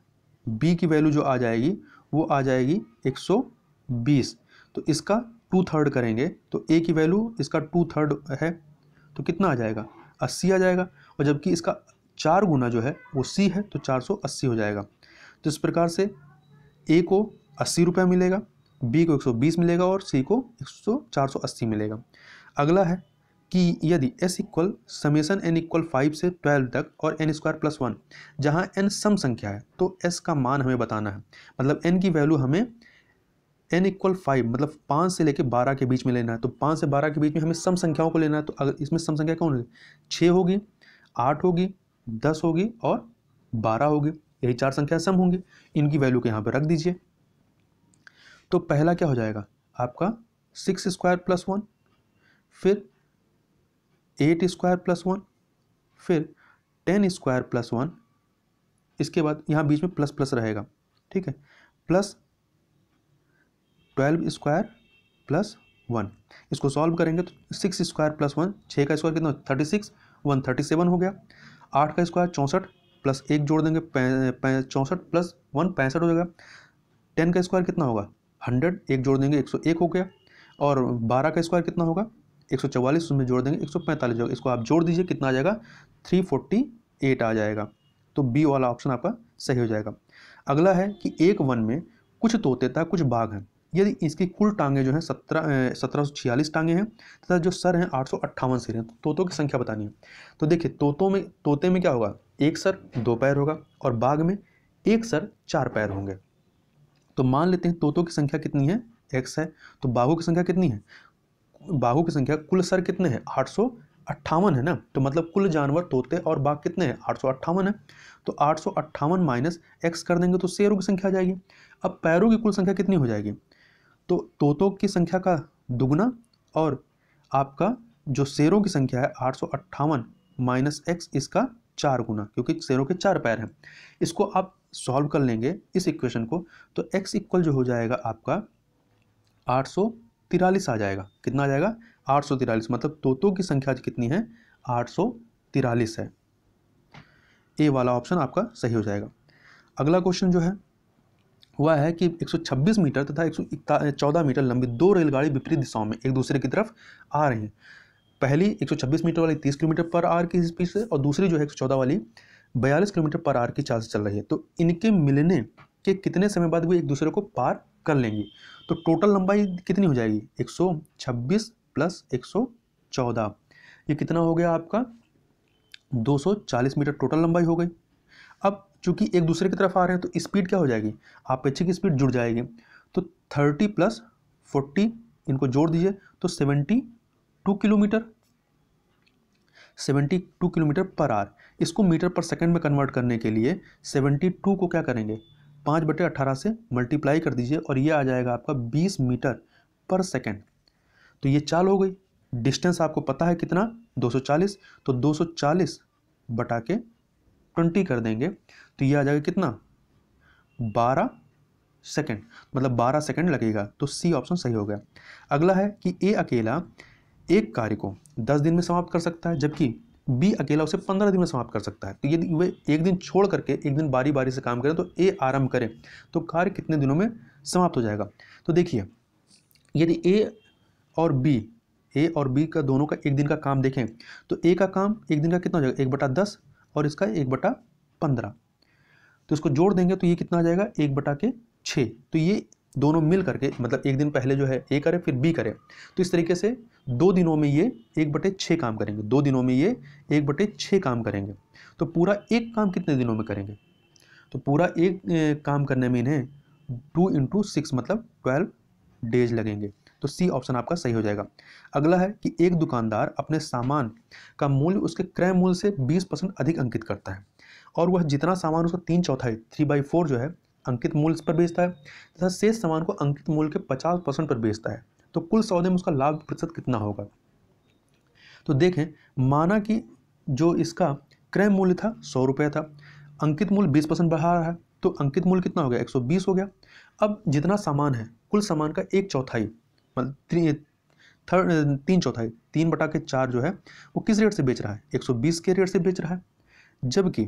b की वैल्यू जो आ जाएगी वो आ जाएगी 120। तो इसका 2/3 करेंगे तो a की वैल्यू इसका 2/3 है, तो कितना आ जाएगा 80 आ जाएगा, और जबकि इसका 4 गुना जो है वो c है, तो 480 हो जाएगा। तो इस प्रकार से a को 80 रुपये मिलेगा, b को 120 मिलेगा और c को 480 मिलेगा। अगला है कि यदि s = समेशन n = 5 से 12 तक और n² + 1, जहाँ n सम संख्या है तो s का मान हमें बताना है, मतलब n की वैल्यू हमें n = 5 मतलब 5 से लेकर 12 के बीच में लेना है। तो 5 से 12 के बीच में हमें सम संख्याओं को लेना है, तो अगर इसमें सम संख्या कौन होगी, 6 होगी, 8 होगी, 10 होगी और 12 होगी, यही 4 संख्या सम होंगी। इनकी वैल्यू को यहाँ पर रख दीजिए। तो पहला क्या हो जाएगा आपका 6² + 1, फिर 8² + 1, फिर 10² + 1, इसके बाद यहाँ बीच में प्लस प्लस रहेगा, ठीक है, प्लस 12² + 1। इसको सॉल्व करेंगे तो 6² + 1, 6 का स्क्वायर कितना 36, 137 हो गया, 8 का स्क्वायर 64 प्लस 1 जोड़ देंगे 64 + 1 65 हो जाएगा, 10 का स्क्वायर कितना होगा 100, 1 जोड़ देंगे 101 हो गया, और 12 का स्क्वायर कितना होगा 144, उसमें जोड़ देंगे 145 होगा। इसको आप जोड़ दीजिए, कितना आ जाएगा 348 आ जाएगा। तो बी वाला ऑप्शन आपका सही हो जाएगा। अगला है कि एक वन में कुछ तोते तथा कुछ बाघ हैं, यदि इसकी कुल टांगें जो हैं 1746 टांगें हैं तथा जो सर हैं 858 सिर हैं, तो तोतों की संख्या बतानी है। तो देखिए तोते में क्या होगा, एक सर 2 पैर होगा और बाघ में एक सर 4 पैर होंगे। तो मान लेते हैं तोतों की संख्या कितनी है, x है, तो बाघों की संख्या कितनी है, बाघों की संख्या कुल सर कितने हैं 858 है ना, तो मतलब कुल जानवर तोते और बाघ कितने हैं 858 है। तो 858 माइनस x कर देंगे तो शेरों की संख्या आ जाएगी। अब पैरों की कुल संख्या कितनी हो जाएगी, तो तोतों की संख्या का दुगना और आपका जो शेरों की संख्या है 858 माइनस x इसका 4 गुना, क्योंकि शेरों के 4 पैर हैं। इसको आप सॉल्व कर लेंगे इस इक्वेशन को, तो x इक्वल जो हो जाएगा आपका 843 आ जाएगा। कितना आ जाएगा 843, मतलब तोतों की संख्या कितनी है 843 है। ए वाला ऑप्शन आपका सही हो जाएगा। अगला क्वेश्चन जो है वह है कि 126 मीटर तथा 114 मीटर लंबी 2 रेलगाड़ी विपरीत दिशाओं में एक दूसरे की तरफ आ रही हैं। पहली 126 मीटर वाली 30 किलोमीटर/आवर की स्पीड से और दूसरी जो है 114 वाली 42 किलोमीटर/आवर की चाल से चल रही है। तो इनके मिलने के कितने समय बाद वो एक दूसरे को पार कर लेंगी। तो टोटल लंबाई कितनी हो जाएगी 126 + 114, ये कितना हो गया आपका 240 मीटर टोटल लंबाई हो गई। अब चूंकि एक दूसरे की तरफ आ रहे हैं तो स्पीड क्या हो जाएगी, अपेक्षित स्पीड जुड़ जाएगी। तो 30 + 40 इनको जोड़ दीजिए तो 72 किलोमीटर 72 किलोमीटर/आवर। इसको मीटर पर सेकंड में कन्वर्ट करने के लिए 72 को क्या करेंगे 5/18 से मल्टीप्लाई कर दीजिए और ये आ जाएगा आपका 20 मीटर/सेकंड। तो ये चाल हो गई। डिस्टेंस आपको पता है कितना 240, तो 240 बटा के 20 कर देंगे तो ये आ जाएगा कितना 12 सेकंड, मतलब 12 सेकंड लगेगा। तो सी ऑप्शन सही हो गया। अगला है कि ए अकेला एक कार्य को 10 दिन में समाप्त कर सकता है, जबकि बी अकेला उसे 15 दिन में समाप्त कर सकता है। तो यदि वे एक दिन छोड़ करके एक दिन बारी बारी से काम करें तो ए आरंभ करें तो कार्य कितने दिनों में समाप्त हो जाएगा। तो देखिए यदि ए और बी का दोनों का एक दिन का काम देखें तो ए का काम एक दिन का कितना हो जाएगा 1/10 और इसका 1/15। तो इसको जोड़ देंगे तो ये कितना आ जाएगा 1/6। तो ये दोनों मिल करके मतलब एक दिन पहले जो है ए करे फिर बी करे, तो इस तरीके से 2 दिनों में ये 1/6 काम करेंगे। 2 दिनों में ये 1/6 काम करेंगे। तो पूरा एक काम कितने दिनों में करेंगे? तो पूरा एक काम करने में इन्हें 2 × 6 मतलब 12 डेज लगेंगे। तो सी ऑप्शन आपका सही हो जाएगा। अगला है कि एक दुकानदार अपने सामान का मूल्य उसके क्रय मूल्य से 20% अधिक अंकित करता है और वह जितना सामान उसका 3/4 3/4 जो है अंकित मूल्य पर बेचता है तथा शेष सामान को अंकित मूल्य के 50% पर बेचता है, तो कुल सौदे में उसका लाभ प्रतिशत कितना होगा? तो देखें, माना कि जो इसका क्रय मूल्य था 100 रुपये था, अंकित मूल्य 20% बढ़ा रहा है तो अंकित मूल्य कितना हो गया 120 हो गया। अब जितना सामान है कुल सामान का 1/4 मतलब 3/4 3/4 जो है वो किस रेट से बेच रहा है 120 के रेट से बेच रहा है, जबकि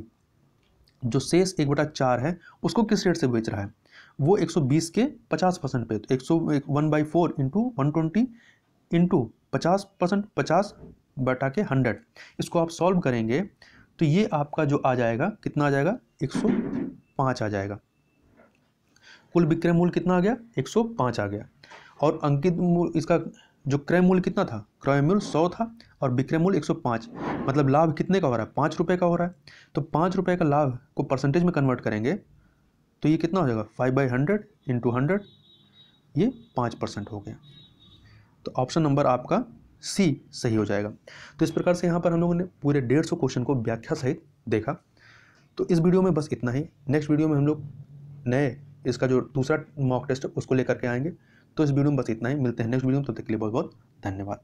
जो शेष 1/4 है उसको किस रेट से बेच रहा है वो 120 के 50% पे। तो 1/4 × 120 इंटू 50% 50/100 इसको आप सॉल्व करेंगे तो ये आपका जो आ जाएगा कितना आ जाएगा 105 आ जाएगा। कुल विक्रय मूल्य कितना आ गया 105 आ गया और अंकित मूल्य इसका जो क्रय मूल्य कितना था, क्रय मूल्य 100 था और विक्रय मूल्य 105, मतलब लाभ कितने का हो रहा है 5 रुपये का हो रहा है। तो 5 रुपये का लाभ को परसेंटेज में कन्वर्ट करेंगे तो ये कितना हो जाएगा 5/100 × 100, ये 5% हो गया। तो ऑप्शन नंबर आपका सी सही हो जाएगा। तो इस प्रकार से यहाँ पर हम लोगों ने पूरे 150 क्वेश्चन को व्याख्या सहित देखा। तो इस वीडियो में बस इतना ही। नेक्स्ट वीडियो में हम लोग नए इसका जो दूसरा मॉक टेस्ट है उसको लेकर के आएंगे। तो इस वीडियो में बस इतना ही। मिलते हैं नेक्स्ट वीडियो में, तब तक के लिए बहुत बहुत धन्यवाद।